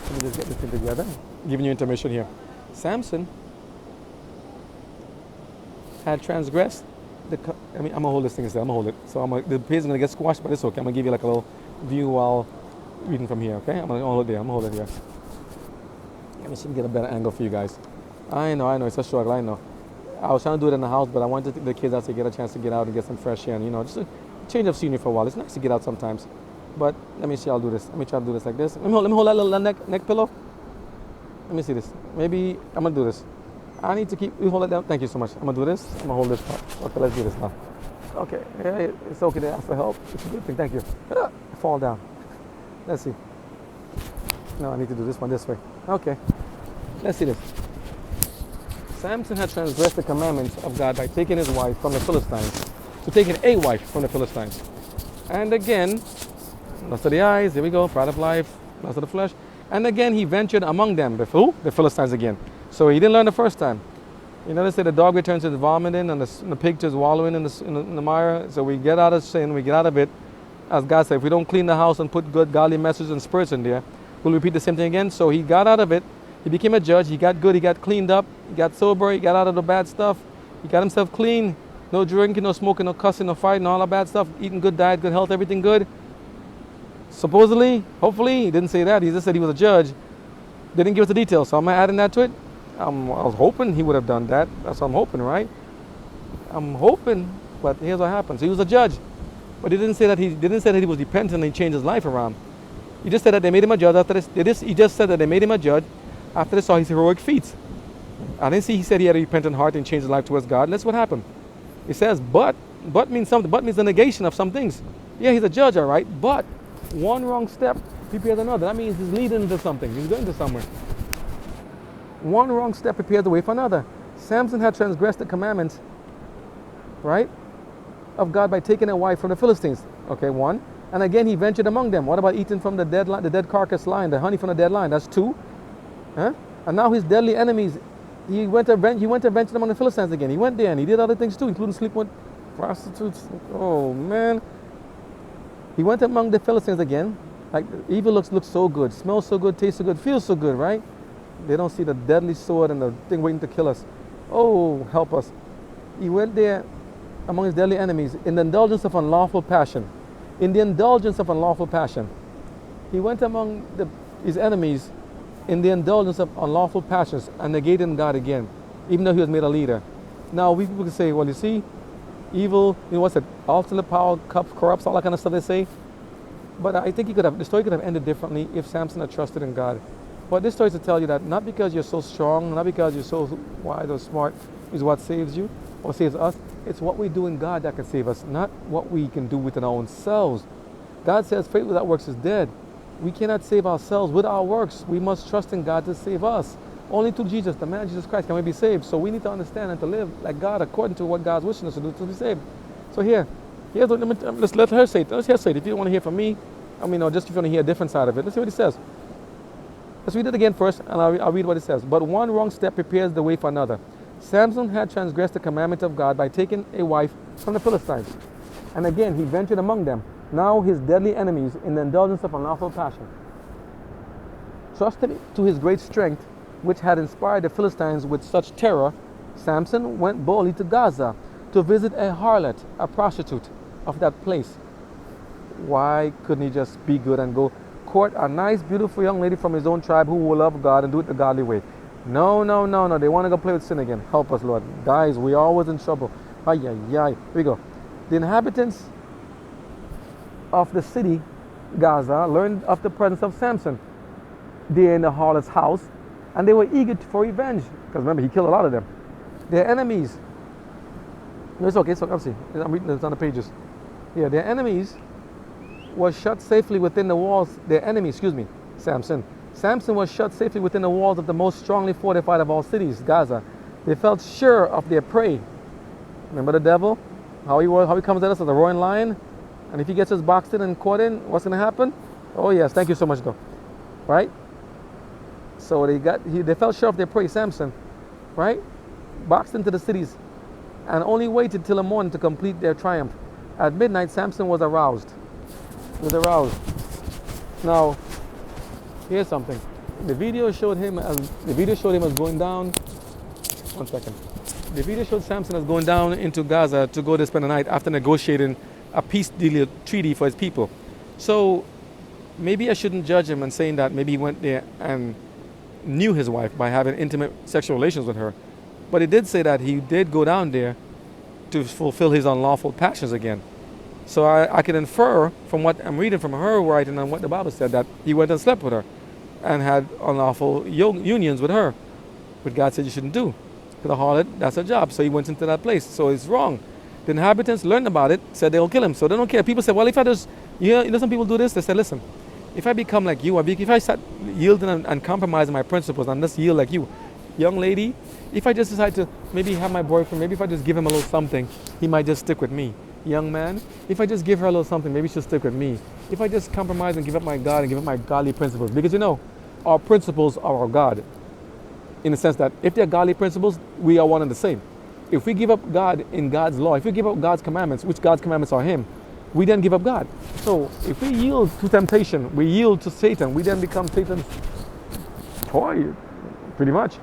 [SPEAKER 1] Let me just get this thing together. I'm giving you intermission here. Samson had transgressed I'm gonna hold this thing instead. I'm gonna hold it. So the page is gonna get squashed, but it's okay. I'm gonna give you like a little view while reading from here. Okay? I'm gonna hold it there. I'm gonna hold it here. Let me see if I can get a better angle for you guys. I know. It's a struggle. I know. I was trying to do it in the house, but I wanted the kids out to get a chance to get out and get some fresh air, and just a change of scenery for a while. It's nice to get out sometimes. But let me see. I'll do this. Let me try to do this like this. Let me hold that little neck pillow. Let me see this. Maybe I'm gonna do this. I need to you hold it down. Thank you so much. I'm gonna do this. I'm gonna hold this part. Okay, let's do this now. Okay, yeah, it's okay to ask for help. It's a good thing. Thank you. Fall down. Let's see. No, I need to do this one this way. Okay. Let's see this. Samson had transgressed the commandments of God by taking his wife from the Philistines. So taking a wife from the Philistines. And again, lust of the eyes, here we go, pride of life, lust of the flesh. And again, he ventured among them. Who? The Philistines again. So he didn't learn the first time. You know, they say the dog returns to his vomiting and the pig to his wallowing in the mire. So we get out of sin, we get out of it. As God said, if we don't clean the house and put good, godly messages and spirits in there, we'll repeat the same thing again. So he got out of it. He became a judge. He got good. He got cleaned up. He got sober. He got out of the bad stuff. He got himself clean. No drinking, no smoking, no cussing, no fighting, all that bad stuff. Eating good diet, good health, everything good. Supposedly, hopefully, he didn't say that. He just said he was a judge. Didn't give us the details. So I'm adding that to it. I was hoping he would have done that. That's what I'm hoping, right? I'm hoping, but here's what happens. He was a judge, but he didn't say that he was repentant and he changed his life around. He just said that they made him a judge after this. He just said that they made him a judge after they saw his heroic feats. I didn't see he said he had a repentant heart and changed his life towards God. And that's what happened. It says, but means something. But means the negation of some things. Yeah, he's a judge, all right, but one wrong step prepares another. That means he's leading into something. He's going to somewhere. One wrong step prepares the way for another. Samson had transgressed the commandments, right, of God by taking a wife from the Philistines. Okay, one. And again, he ventured among them. What about eating from the dead carcass lion, the honey from the dead lion? That's two. Huh? And now his deadly enemies, he went to venture among the Philistines again. He went there and he did other things too, including sleep with prostitutes. Oh, man. He went among the Philistines again. Like, evil looks so good, smells so good, tastes so good, feels so good, right? They don't see the deadly sword and the thing waiting to kill us. Oh, help us. He went there among his deadly enemies in the indulgence of unlawful passion. In the indulgence of unlawful passion. He went among his enemies in the indulgence of unlawful passions and negating God again, even though he was made a leader. Now, we people can say, well, you see, evil, you know what's it, ultimate power corrupts, all that kind of stuff they say. But I think the story could have ended differently if Samson had trusted in God. But this story is to tell you that not because you're so strong, not because you're so wise or smart is what saves you or saves us. It's what we do in God that can save us, not what we can do within our own selves. God says faith without works is dead. We cannot save ourselves with our works. We must trust in God to save us. Only through Jesus, the man Jesus Christ, can we be saved. So we need to understand and to live like God according to what God's wishing us to do to be saved. So let's let her say it. Let's hear it. If you don't want to hear from me, or just if you want to hear a different side of it, let's see what he says. Let's read it again first, and I'll read what it says. But one wrong step prepares the way for another. Samson had transgressed the commandment of God by taking a wife from the Philistines. And again, he ventured among them, now his deadly enemies, in the indulgence of unlawful passion. Trusting to his great strength, which had inspired the Philistines with such terror, Samson went boldly to Gaza to visit a harlot, a prostitute of that place. Why couldn't he just be good and go court a nice, beautiful young lady from his own tribe who will love God and do it the godly way? No. They want to go play with sin again. Help us, Lord. Guys, we're always in trouble. Here we go. The inhabitants of the city, Gaza, learned of the presence of Samson there in the harlot's house, and they were eager for revenge. Because remember, he killed a lot of them. Their enemies. No, it's okay. See. I'm reading this on the pages. Yeah, their enemies was shut safely within the walls. Samson. Samson was shut safely within the walls of the most strongly fortified of all cities, Gaza. They felt sure of their prey. Remember the devil? How he comes at us as a roaring lion? And if he gets us boxed in and caught in, what's going to happen? Oh yes, thank you so much though. Right? So they felt sure of their prey, Samson. Right? Boxed into the cities. And only waited till the morning to complete their triumph. At midnight, Samson was aroused. Now, here's something. The video showed him as going down. One second. The video showed Samson as going down into Gaza to go to spend the night after negotiating a peace deal treaty for his people. So maybe I shouldn't judge him and saying that maybe he went there and knew his wife by having intimate sexual relations with her. But it did say that he did go down there to fulfill his unlawful passions again. So I can infer from what I'm reading from her writing and what the Bible said that he went and slept with her and had unlawful unions with her, which God said you shouldn't do. To the harlot, that's her job. So he went into that place. So it's wrong. The inhabitants learned about it, said they'll kill him. So they don't care. People say, well, if I just, some people do this. They said, listen, if I become like you, if I start yielding and compromising my principles and just yield like you, young lady, if I just decide to maybe have my boyfriend, maybe if I just give him a little something, he might just stick with me. Young man, if I just give her a little something, maybe she'll stick with me. If I just compromise and give up my God and give up my godly principles, because our principles are our God. In the sense that if they're godly principles, we are one and the same. If we give up God in God's law, if we give up God's commandments, which God's commandments are Him, we then give up God. So if we yield to temptation, we yield to Satan, we then become Satan's toy, pretty much.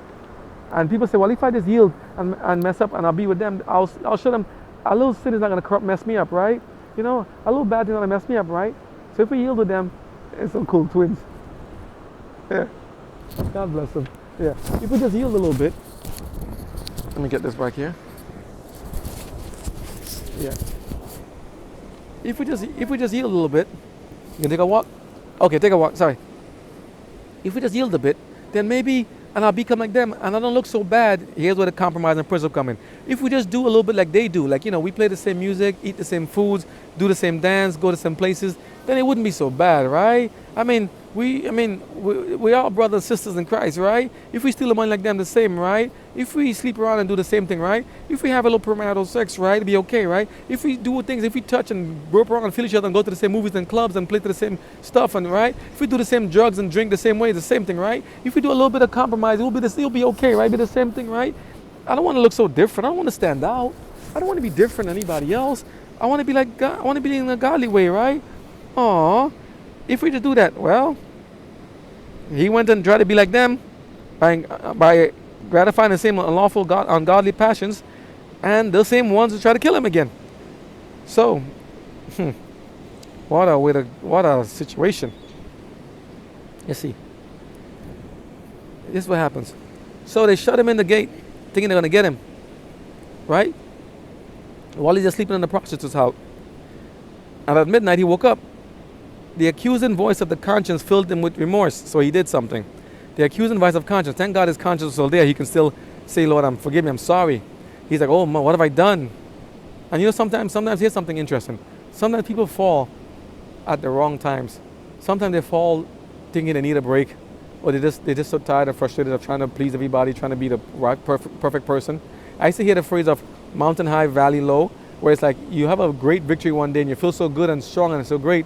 [SPEAKER 1] And people say, well, if I just yield and mess up and I'll be with them, I'll show them a little sin is not going to mess me up, right? A little bad thing is not going to mess me up, right? So if we yield with them, it's so cool, twins. Yeah. God bless them. Yeah. If we just yield a little bit. Let me get this back here. Yeah. If we just yield a little bit, you can take a walk. Okay, take a walk. Sorry. If we just yield a bit, then maybe, and I'll become like them, and I don't look so bad. Here's where the compromise and principle come in. If we just do a little bit like they do, like we play the same music, eat the same foods, do the same dance, go to some places, then it wouldn't be so bad, right? We are brothers and sisters in Christ, right? If we steal the money like them, the same, right? If we sleep around and do the same thing, right? If we have a little premarital sex, right, it'd be okay, right? If we do things, if we touch and rope around and feel each other and go to the same movies and clubs and play to the same stuff, and right? If we do the same drugs and drink the same way, the same thing, right? If we do a little bit of compromise, it'll be okay, right? Be the same thing, right? I don't want to look so different. I don't want to stand out. I don't want to be different than anybody else. I want to be like God. I want to be in a godly way, right? Aw. If we just do that, well, he went and tried to be like them by gratifying the same unlawful, ungodly passions, and the same ones who try to kill him again. So, what a situation. You see, this is what happens. So they shut him in the gate, thinking they're going to get him, right? While he's just sleeping in the prostitute's house. And at midnight, he woke up. The accusing voice of the conscience filled him with remorse, so he did something. The accusing voice of conscience, thank God his conscience is still there. He can still say, Lord, forgive me, I'm sorry. He's like, oh, what have I done? And sometimes here's something interesting. Sometimes people fall at the wrong times. Sometimes they fall thinking they need a break, or they're just so tired and frustrated of trying to please everybody, trying to be the right, perfect person. I used to hear the phrase of mountain high, valley low, where it's like you have a great victory one day and you feel so good and strong and so great.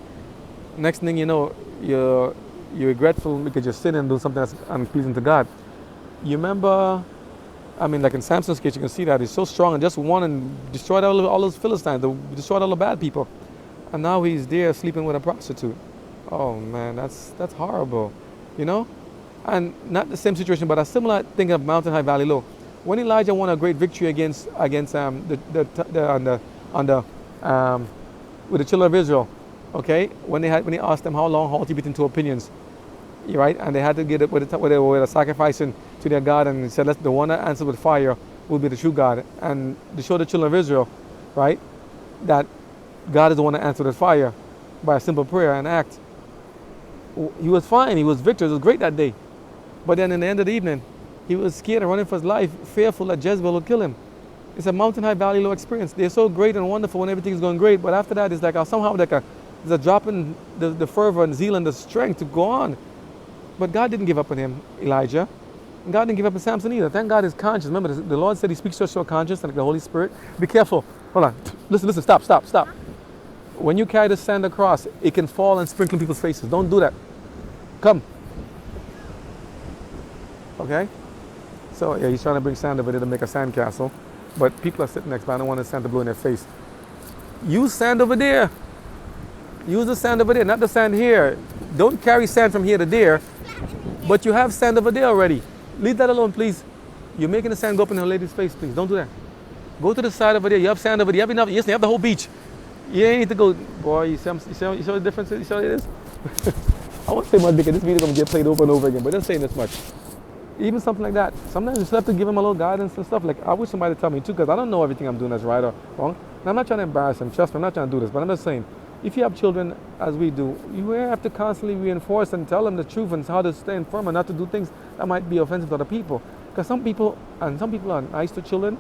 [SPEAKER 1] Next thing you know, you're regretful because you're sinning and doing something that's unpleasing to God. You remember, like in Samson's case, you can see that he's so strong and just won and destroyed all those Philistines, destroyed all the bad people. And now he's there sleeping with a prostitute. Oh man, that's horrible, And not the same situation, but a similar thing of mountain high, valley low. When Elijah won a great victory against with the children of Israel, okay, when he asked them how long halt you between two opinions, right, and they had to get it with a sacrificing to their God, and he said, the one that answered with fire will be the true God, and to show the children of Israel, right, that God is the one that answered with fire by a simple prayer and act. He was fine, he was victorious, it was great that day, but then in the end of the evening, he was scared and running for his life, fearful that Jezebel will kill him. It's a mountain high, valley low experience. They're so great and wonderful when everything's going great, but after that, it's like somehow there's a drop in the fervor and zeal and the strength to go on. But God didn't give up on him, Elijah. And God didn't give up on Samson either. Thank God his conscience. Remember, the Lord said he speaks to us through our conscience and the Holy Spirit. Be careful. Hold on. Listen, stop. When you carry the sand across, it can fall and sprinkle in people's faces. Don't do that. Come. Okay? So, yeah, he's trying to bring sand over there to make a sand castle. But people are sitting next, but I don't want the sand to blow in their face. Use sand over there. Use the sand over there, not the sand here. Don't carry sand from here to there, but you have sand over there already. Leave that alone, please. You're making the sand go up in her lady's face, please. Don't do that. Go to the side over there. You have sand over there. You have enough. Yes, you have the whole beach. You ain't need to go. Boy, you see the difference? You see what it is? I won't say much because this video is going to get played over and over again, but don't say this much. Even something like that. Sometimes you just have to give him a little guidance and stuff. Like, I wish somebody would tell me too, because I don't know everything I'm doing that's right or wrong. And I'm not trying to embarrass him. Trust me, I'm not trying to do this. But I'm just saying, if you have children, as we do, you have to constantly reinforce and tell them the truth and how to stay firm and not to do things that might be offensive to other people. Because some people are nice to children,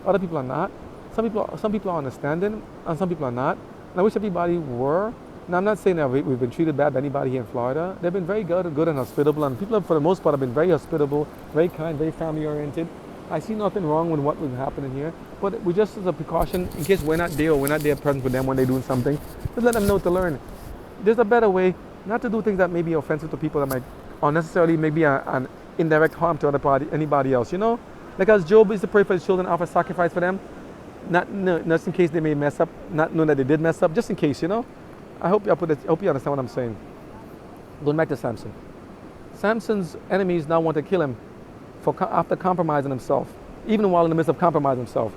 [SPEAKER 1] other people are not. Some people are understanding, and some people are not. And I wish everybody were. Now, I'm not saying that we've been treated bad by anybody here in Florida. They've been very good and hospitable, and people, for the most part, have been very hospitable, very kind, very family-oriented. I see nothing wrong with what was happening here, but we just, as a precaution, in case we're not there or we're not there present with them when they're doing something, just let them know to learn. There's a better way, not to do things that may be offensive to people, that might unnecessarily maybe an indirect harm to anybody else, you know? Like as Job used to pray for his children, offer sacrifice for them, not in case they may mess up, not knowing that they did mess up, just in case, you know? I hope you understand what I'm saying. Going back to Samson. Samson's enemies now want to kill him after compromising himself, even while in the midst of compromising himself.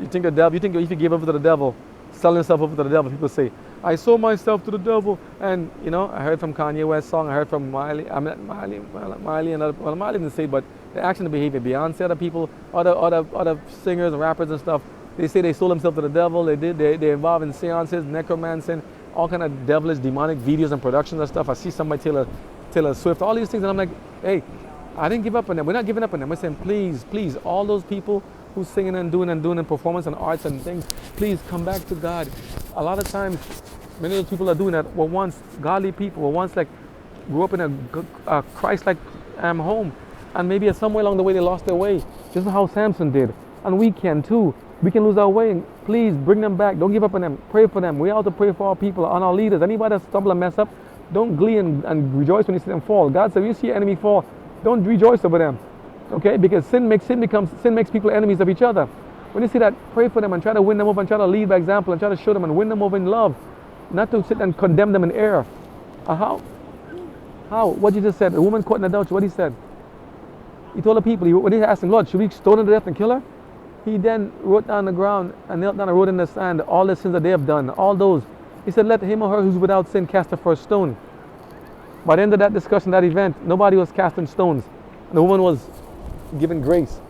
[SPEAKER 1] You think if you give over to the devil, selling yourself over to the devil, people say, I sold myself to the devil. And, you know, I heard from Kanye West's song, I heard from Miley, and other, well, Miley didn't say it, but the action and behavior, Beyonce, other people, other singers and rappers and stuff, they say they sold themselves to the devil, they're involved in seances, necromancy, all kind of devilish, demonic videos and productions and stuff. I see somebody, Taylor Swift, all these things, and I'm like, hey, I didn't give up on them. We're not giving up on them. We're saying, please, all those people who's singing and doing and performance and arts and things, please come back to God. A lot of times, many of those people are doing that were once godly people, were once like grew up in a Christ-like home, and maybe somewhere along the way they lost their way. This is how Samson did, and we can too. We can lose our way. Please bring them back. Don't give up on them. Pray for them. We have to pray for our people, on our leaders. Anybody that stumble and mess up, don't glee and rejoice when you see them fall. God said, when you see your enemy fall, don't rejoice over them. Okay? Because sin makes people enemies of each other. When you see that, pray for them and try to win them over and try to lead by example and try to show them and win them over in love. Not to sit and condemn them in error. How? What you just said? The woman caught in adultery. What he said? He told the people, when he asked him, Lord, should we stone her to death and kill her? He then wrote down the ground and knelt down and wrote in the sand all the sins that they have done, all those. He said, let him or her who's without sin cast the first stone. By the end of that discussion, that event, nobody was casting stones. And the woman was given grace.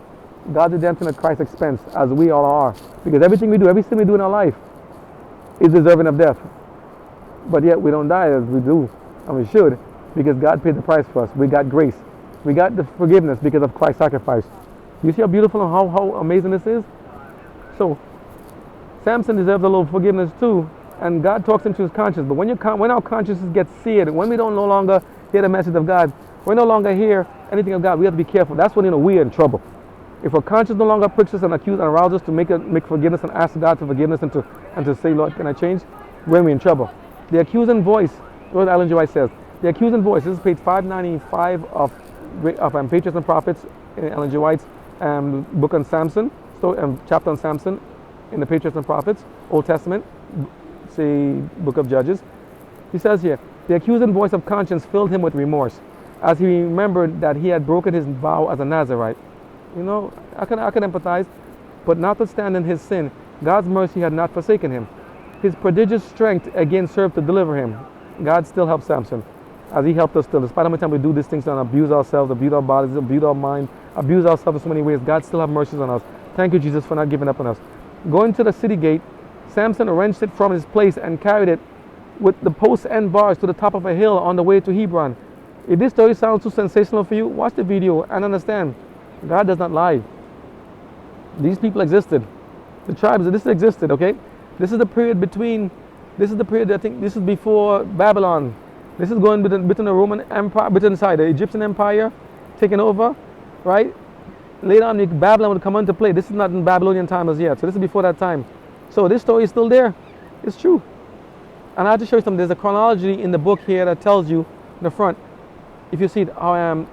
[SPEAKER 1] God's redemption at Christ's expense, as we all are. Because everything we do, every sin we do in our life is deserving of death. But yet we don't die as we do, and we should, because God paid the price for us. We got grace. We got the forgiveness because of Christ's sacrifice. You see how beautiful and how amazing this is? So, Samson deserves a little forgiveness too, and God talks into his conscience. But when our consciences get seared, when we don't no longer hear the message of God, we no longer hear anything of God, we have to be careful. That's when we're in trouble. If our conscience no longer pricks us and accuses and arouses us to make forgiveness and ask God for forgiveness and to say, Lord, can I change? We're in trouble. The accusing voice, what Ellen G. White says, the accusing voice, this is page 595 of Patriarchs and Prophets in Ellen G. White's book on Samson, chapter on Samson in the Patriarchs and Prophets, Old Testament, say book of Judges. He says here, the accusing voice of conscience filled him with remorse as he remembered that he had broken his vow as a Nazirite. You know, I can empathize, but notwithstanding his sin, God's mercy had not forsaken him. His prodigious strength again served to deliver him. God still helps Samson, as he helped us still. Despite how many times we do these things and abuse ourselves, abuse our bodies, abuse our mind, abuse ourselves in so many ways, God still has mercies on us. Thank you, Jesus, for not giving up on us. Going to the city gate, Samson wrenched it from his place and carried it with the posts and bars to the top of a hill on the way to Hebron. If this story sounds too sensational for you, watch the video and understand, God does not lie. These people existed. The tribes, this existed, okay? This is the period I think this is before Babylon. This is going between the Roman Empire, the Egyptian Empire taking over, right? Later on, Babylon would come into play. This is not in Babylonian time as yet, so this is before that time. So this story is still there. It's true. And I have to show you something. There's a chronology in the book here that tells you in the front, if you see it, how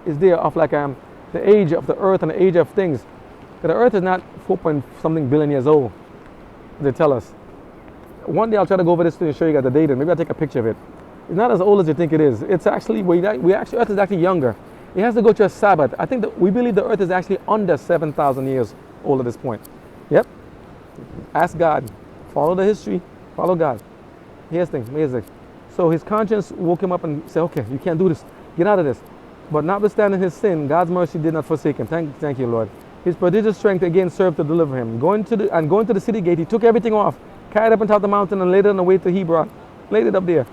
[SPEAKER 1] is there of like the age of the earth and the age of things. The earth is not 4-point-something billion years old, they tell us. One day I'll try to go over this to show you guys the data. Maybe I'll take a picture of it. It's not as old as you think it is. It's actually, Earth is actually younger. It has to go to a Sabbath. I think that we believe the earth is actually under 7,000 years old at this point. Yep. Ask God. Follow the history. Follow God. Here's things. So his conscience woke him up and said, okay, you can't do this. Get out of this. But notwithstanding his sin, God's mercy did not forsake him. Thank you, Lord. His prodigious strength again served to deliver him. Going to the city gate, he took everything off, carried up on top of the mountain, and laid it on the way to Hebron. Laid it up there.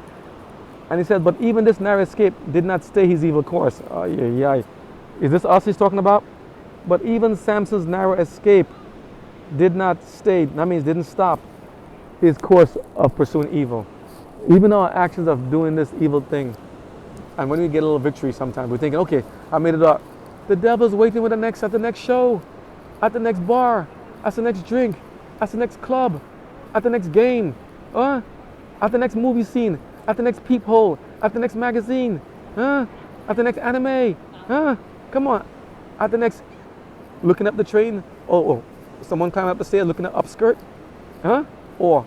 [SPEAKER 1] And he said, but even this narrow escape did not stay his evil course. Oh, yeah. Is this us he's talking about? But even Samson's narrow escape did not stay, that means didn't stop his course of pursuing evil. Even our actions of doing this evil thing. And when we get a little victory sometimes, we're thinking, okay, I made it up. The devil's waiting with at the next show, at the next bar, at the next drink, at the next club, at the next game, at the next movie scene, at the next peephole, at the next magazine, at the next anime, come on, at the next looking up the train, or someone climbing up the stairs looking at upskirt, or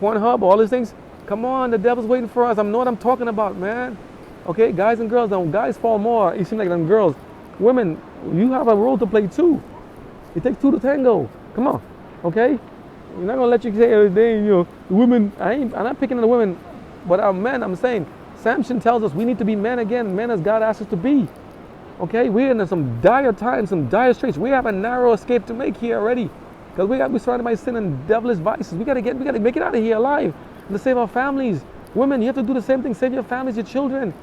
[SPEAKER 1] Pornhub, all these things. Come on, the devil's waiting for us. I know what I'm talking about, man. Okay, guys and girls, now guys fall more. It seems like them girls. Women, you have a role to play too. It takes two to tango. Come on, okay? You're not gonna let you say every day, the women. I'm not picking on the women, but our men. I'm saying, Samson tells us we need to be men again, men as God asks us to be. Okay, we're in some dire times, some dire straits. We have a narrow escape to make here already, because we're surrounded by sin and devilish vices. We gotta make it out of here alive, and to save our families. Women, you have to do the same thing. Save your families, your children.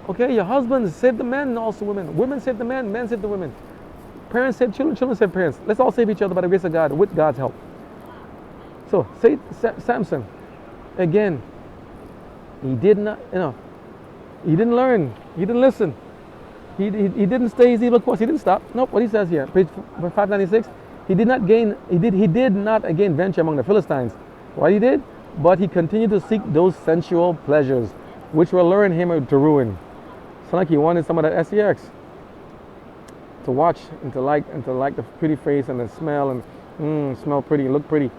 [SPEAKER 1] Okay, your husbands save the men, and also women. Women save the men save the women. Parents save children, children save parents. Let's all save each other by the grace of God, with God's help. So, say Samson, again, he did not, he didn't learn, he didn't listen. He didn't stay his evil course. He didn't stop. Nope. What he says here, page 596. He did not again venture among the Philistines. What he did, but he continued to seek those sensual pleasures, which will lure him to ruin. It's like he wanted some of that sex to watch and to like the pretty face and the smell and smell pretty, look pretty.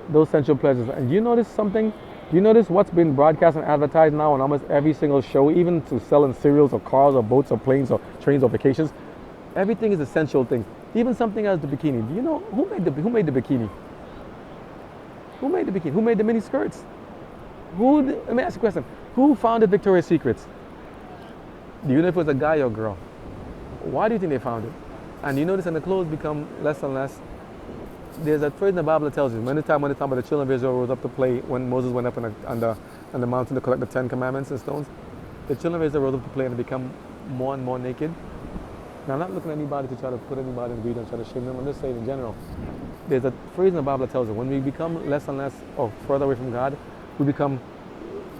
[SPEAKER 1] Those sensual pleasures. And you notice something? Do you notice what's been broadcast and advertised now on almost every single show, even to selling cereals or cars or boats or planes or trains or vacations? Everything is a sensual thing. Even something as the bikini. Do you know who made the bikini? Who made the bikini? Who made the mini skirts? Let me ask you a question. Who founded Victoria's Secrets? Do you know if it was a guy or a girl? Why do you think they found it? And you notice when the clothes become less and less, there's a phrase in the Bible that tells you, when the time about the children of Israel rose up to play, when Moses went up on the mountain to collect the 10 commandments and stones, the children of Israel rose up to play and become more and more naked. Now, I'm not looking at anybody to try to put anybody in greed and try to shame them. I'm just saying in general. There's a phrase in the Bible that tells you, when we become less and less or further away from God, we become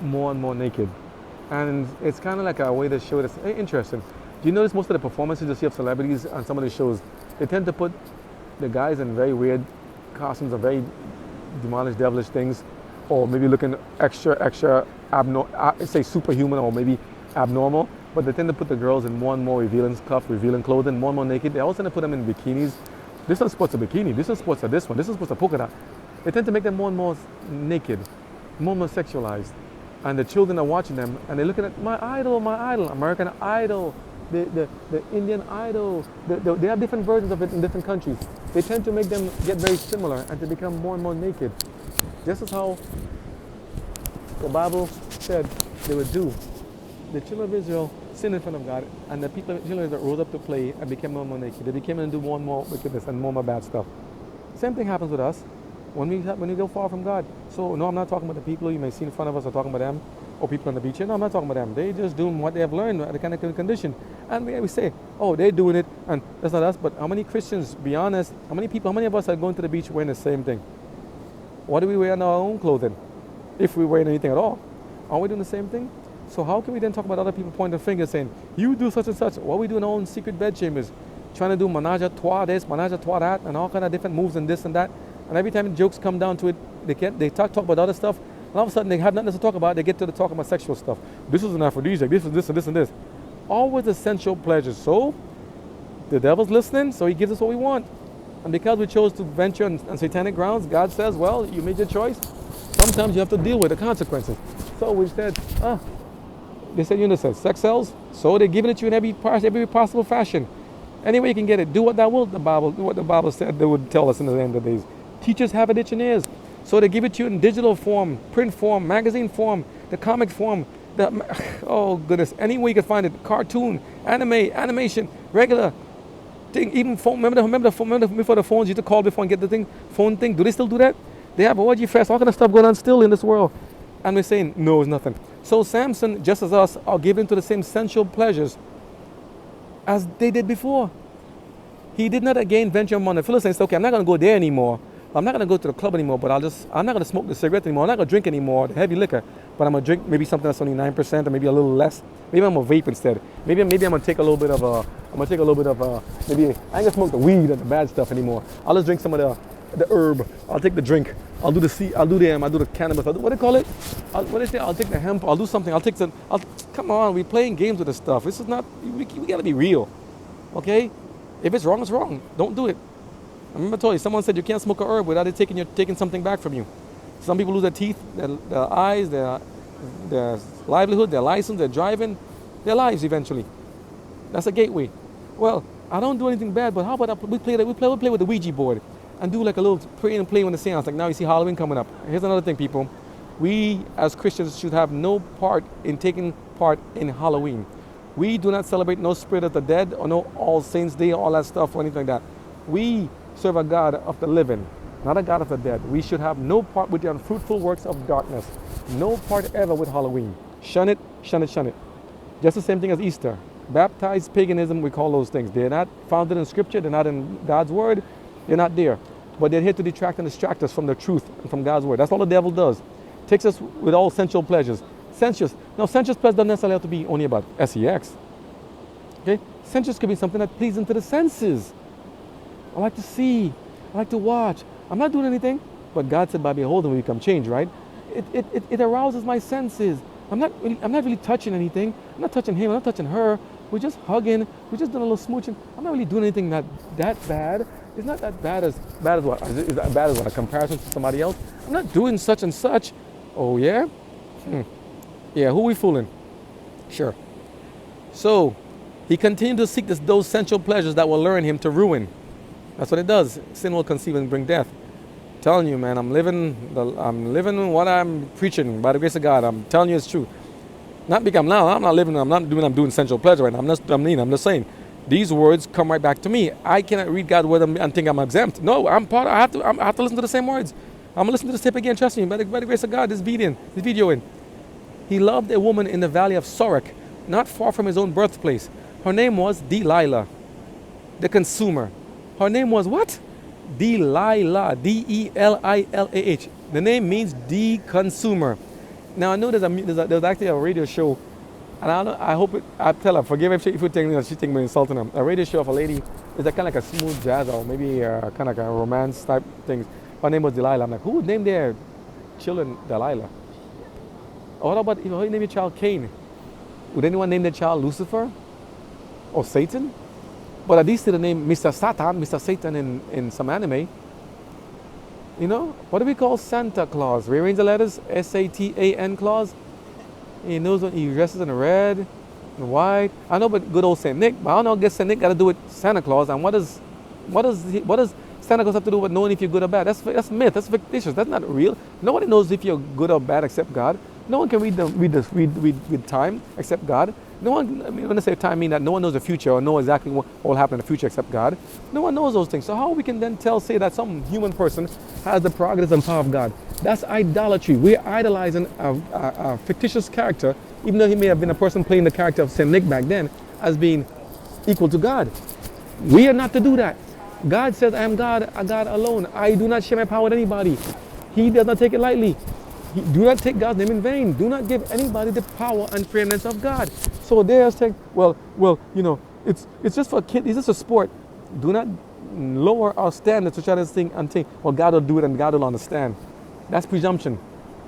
[SPEAKER 1] more and more naked. And it's kind of like a way to show this. Interesting. Do you notice most of the performances you see of celebrities on some of these shows, they tend to put the guys in very weird costumes or very demonic, devilish things, or maybe looking extra abnormal, say superhuman or maybe abnormal, but they tend to put the girls in more and more revealing stuff, revealing clothing, more and more naked. They also tend to put them in bikinis. This one sports a bikini, this one sports a this one, this one sports a polka dot. They tend to make them more and more naked, more and more sexualized. And the children are watching them and they're looking at my idol, American Idol, the Indian Idol. They have different versions of it in different countries. They tend to make them get very similar and to become more and more naked. Just as how the Bible said they would do. The children of Israel sinned in front of God, and the children of Israel rose up to play and became more and more naked. They became and do more and more wickedness and more and more bad stuff. Same thing happens with us when we go far from God. So no, I'm not talking about the people you may see in front of us or talking about them, or people on the beach. No, I'm not talking about them. They just doing what they have learned, the kind of condition. And we say, oh, they're doing it, and that's not us. But how many Christians, be honest, how many of us are going to the beach wearing the same thing? What do we wear in our own clothing? If we wear anything at all, aren't we doing the same thing? So how can we then talk about other people pointing fingers saying, you do such and such? What we do in our own secret bed chambers, trying to do menage a trois this, menage a trois that, and all kind of different moves and this and that. And every time jokes come down to it, they talk about other stuff. And all of a sudden they have nothing to talk about. They get to the talk about sexual stuff. This is an aphrodisiac. This is this and this and this. Always essential pleasures. So the devil's listening, so he gives us what we want. And because we chose to venture on satanic grounds, God says, well, you made your choice. Sometimes you have to deal with the consequences. So we said, they said, sex sells. So they're giving it to you in every possible fashion. Any way you can get it, do what thou wilt, do what the Bible said they would tell us in the end of the days. Teachers have itching ears. So they give it to you in digital form, print form, magazine form, the comic form, oh goodness, any way you can find it, cartoon, animation, regular thing, even phone. Remember before the phones, you used to call before and get the phone thing. Do they still do that? They have orgy fest, all kind of stuff going on still in this world. And we're saying, no, it's nothing. So Samson, just as us, are given to the same sensual pleasures as they did before. He did not again venture among the Philistines. Okay, I'm not going to go there anymore. I'm not gonna go to the club anymore, but I'm not gonna smoke the cigarette anymore. I'm not gonna drink anymore the heavy liquor, but I'm gonna drink maybe something that's only 9% or maybe a little less. Maybe I'm gonna vape instead. Maybe I'm gonna take a little bit of maybe I ain't gonna smoke the weed and the bad stuff anymore. I'll just drink some of the herb. I'll take the drink. I'll do the cannabis. What do they call it? What do they say? I'll take the hemp. I'll do something. Come on, we're playing games with this stuff. This is not. We gotta be real, okay? If it's wrong, it's wrong. Don't do it. I remember I told you, someone said you can't smoke a herb without it taking something back from you. Some people lose their teeth, their eyes, their livelihood, their license, their driving, their lives eventually. That's a gateway. Well, I don't do anything bad, but how about we play with the Ouija board and do like a little pray and play with the seance. Like now you see Halloween coming up. Here's another thing, people. We as Christians should have no part in taking part in Halloween. We do not celebrate no Spirit of the Dead or no All Saints Day or all that stuff or anything like that. We serve a God of the living, not a God of the dead. We should have no part with the unfruitful works of darkness. No part ever with Halloween. Shun it, shun it, shun it. Just the same thing as Easter. Baptized paganism, we call those things. They're not founded in Scripture. They're not in God's Word. They're not there. But they're here to detract and distract us from the truth and from God's Word. That's all the devil does. Takes us with all sensual pleasures. Sensuous. Now, sensuous pleasure doesn't necessarily have to be only about sex. Okay? Sensuous could be something that pleases to the senses. I like to see. I like to watch. I'm not doing anything. But God said, by beholding we become changed, right? It arouses my senses. I'm not really touching anything. I'm not touching him. I'm not touching her. We're just hugging. We're just doing a little smooching. I'm not really doing anything that bad. It's not that bad as what? Is it that bad as what? A comparison to somebody else? I'm not doing such and such. Oh, yeah? Yeah, who are we fooling? Sure. So, he continued to seek those sensual pleasures that will lure him to ruin. That's what it does. Sin will conceive and bring death. I'm telling you, man, I'm living what I'm preaching by the grace of God. I'm telling you it's true. I'm doing sensual pleasure right now. I'm just saying. These words come right back to me. I cannot read God's word and think I'm exempt. No, I have to listen to the same words. I'm gonna listen to this tape again, trust me, by the grace of God, this video in. He loved a woman in the valley of Sorek, not far from his own birthplace. Her name was Delilah, the consumer. Her name was what? Delilah, D-E-L-I-L-A-H. The name means the consumer. Now I know there's actually a radio show, and I tell her, forgive her if you think that she think me insulting her. A radio show of a lady is kind of like a smooth jazz or maybe kind of like a romance type thing. Her name was Delilah. I'm like, who would name their children Delilah? Or what about if you name your child Cain? Would anyone name their child Lucifer or Satan? But at least the name Mr. Satan in some anime. You know, what do we call Santa Claus? Rearrange the letters, S-A-T-A-N Claus. He knows when he dresses in red and white. I know, but good old Saint Nick. But I don't know. I guess Saint Nick got to do with Santa Claus. And what does Santa Claus have to do with knowing if you're good or bad? That's myth. That's fictitious. That's not real. Nobody knows if you're good or bad except God. No one can read time except God. No one, when I say time, I mean that no one knows the future or know exactly what will happen in the future except God. No one knows those things. So how we can then say that some human person has the prerogatives and power of God? That's idolatry. We're idolizing a fictitious character, even though he may have been a person playing the character of Saint Nick back then, as being equal to God. We are not to do that. God says, I am God, a God alone. I do not share my power with anybody. He does not take it lightly. Do not take God's name in vain. Do not give anybody the power and preeminence of God. So they're saying, well, you know, it's just for kids. It's just a sport. Do not lower our standards to try to think and think, well, God will do it and God will understand. That's presumption.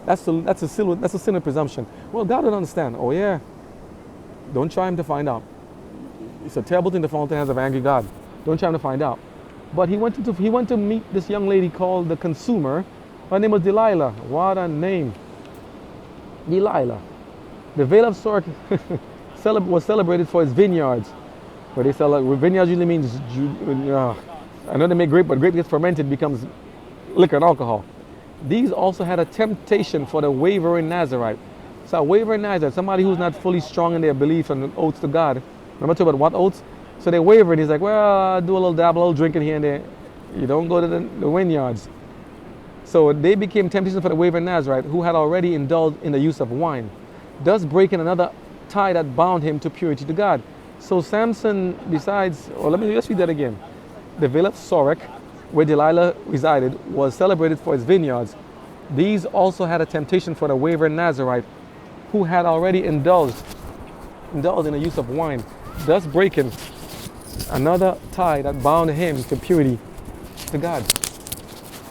[SPEAKER 1] That's a sin of presumption. Well, God will understand. Oh yeah. Don't try him to find out. It's a terrible thing to fall into the hands of angry God. Don't try him to find out. But he went to meet this young lady called the consumer. Her name was Delilah. What a name. Delilah. The Vale of Sorek was celebrated for its vineyards. Where they sell vineyards usually means, I know they make grape, but grape gets fermented, becomes liquor and alcohol. These also had a temptation for the wavering Nazarite. So a wavering Nazarite, somebody who's not fully strong in their belief and oaths to God. Remember talking about what oaths? So they wavered. He's like, well, do a little dabble, a little drinking here and there. You don't go to the vineyards. So they became temptation for the wavering Nazarite, who had already indulged in the use of wine, thus breaking another tie that bound him to purity to God. So Samson, let's read that again. The Vale of Sorek where Delilah resided, was celebrated for its vineyards. These also had a temptation for the wavering Nazarite, who had already indulged in the use of wine, thus breaking another tie that bound him to purity to God.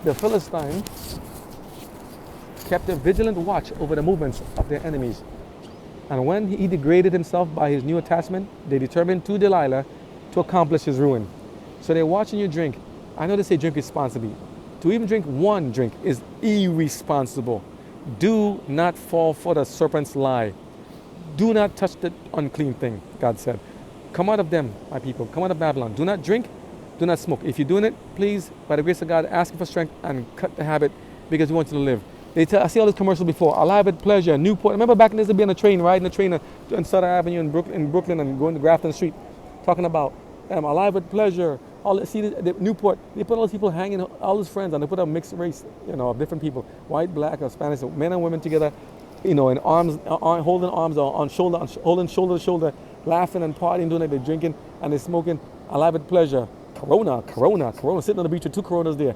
[SPEAKER 1] The Philistines kept a vigilant watch over the movements of their enemies. And when he degraded himself by his new attachment, they determined to Delilah to accomplish his ruin. So they're watching you drink. I know they say drink responsibly. To even drink one drink is irresponsible. Do not fall for the serpent's lie. Do not touch the unclean thing, God said. Come out of them, my people. Come out of Babylon. Do not drink. Do not smoke. If you're doing it, please, by the grace of God, ask for strength and cut the habit because we want you to live. I see all this commercial before. Alive at Pleasure, Newport. Remember back in this, to be on a train, riding a train on Sutter Avenue in Brooklyn and going to Grafton Street, talking about Alive at Pleasure. See the Newport. They put all those people hanging, all his friends, and they put a mixed race, of different people, white, black, or Spanish, men and women together, in arms, holding arms on shoulder, holding shoulder to shoulder, laughing and partying, doing it. They're drinking and they're smoking. Alive at Pleasure. Corona, sitting on the beach with 2 Coronas there.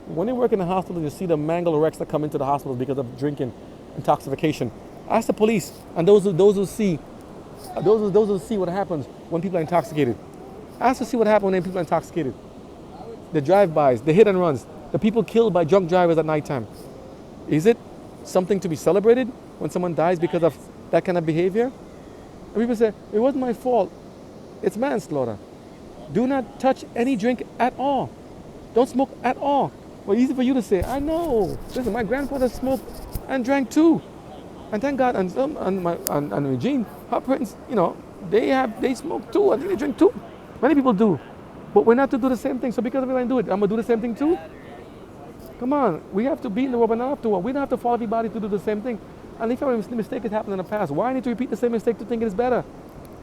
[SPEAKER 1] When you work in the hospital, you see the mangled wrecks that come into the hospital because of drinking, intoxication. Ask the police and those who see what happens when people are intoxicated. Ask to see what happens when people are intoxicated. The drive-bys, the hit and runs, the people killed by drunk drivers at nighttime. Is it something to be celebrated when someone dies because of that kind of behavior? And people say, it wasn't my fault. It's manslaughter. Do not touch any drink at all. Don't smoke at all. Well, easy for you to say, I know. Listen, my grandfather smoked and drank too. And thank God, and Regine, her parents, they smoke too. I think they drink too. Many people do. But we're not to do the same thing. So because everyone do it, I'm going to do the same thing too? Come on. We have to be in the world, but not afterward. We don't have to follow everybody to do the same thing. And if a mistake has happened in the past, why need to repeat the same mistake to think it is better?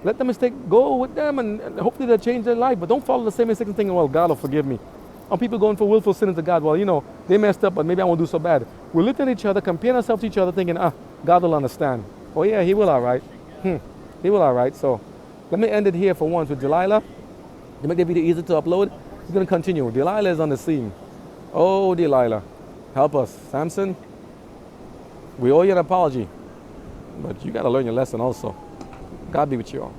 [SPEAKER 1] Let the mistake go with them and hopefully they'll change their life. But don't follow the same mistake and think, well, God will forgive me. Or people going for willful sin into God. Well, they messed up, but maybe I won't do so bad. We're looking at each other, comparing ourselves to each other, thinking, God will understand. Oh, yeah, he will all right. He will all right. So let me end it here for once with Delilah. To make the video easy to upload, it's going to continue. Delilah is on the scene. Oh, Delilah, help us. Samson, we owe you an apology. But you got to learn your lesson also. God be with you all.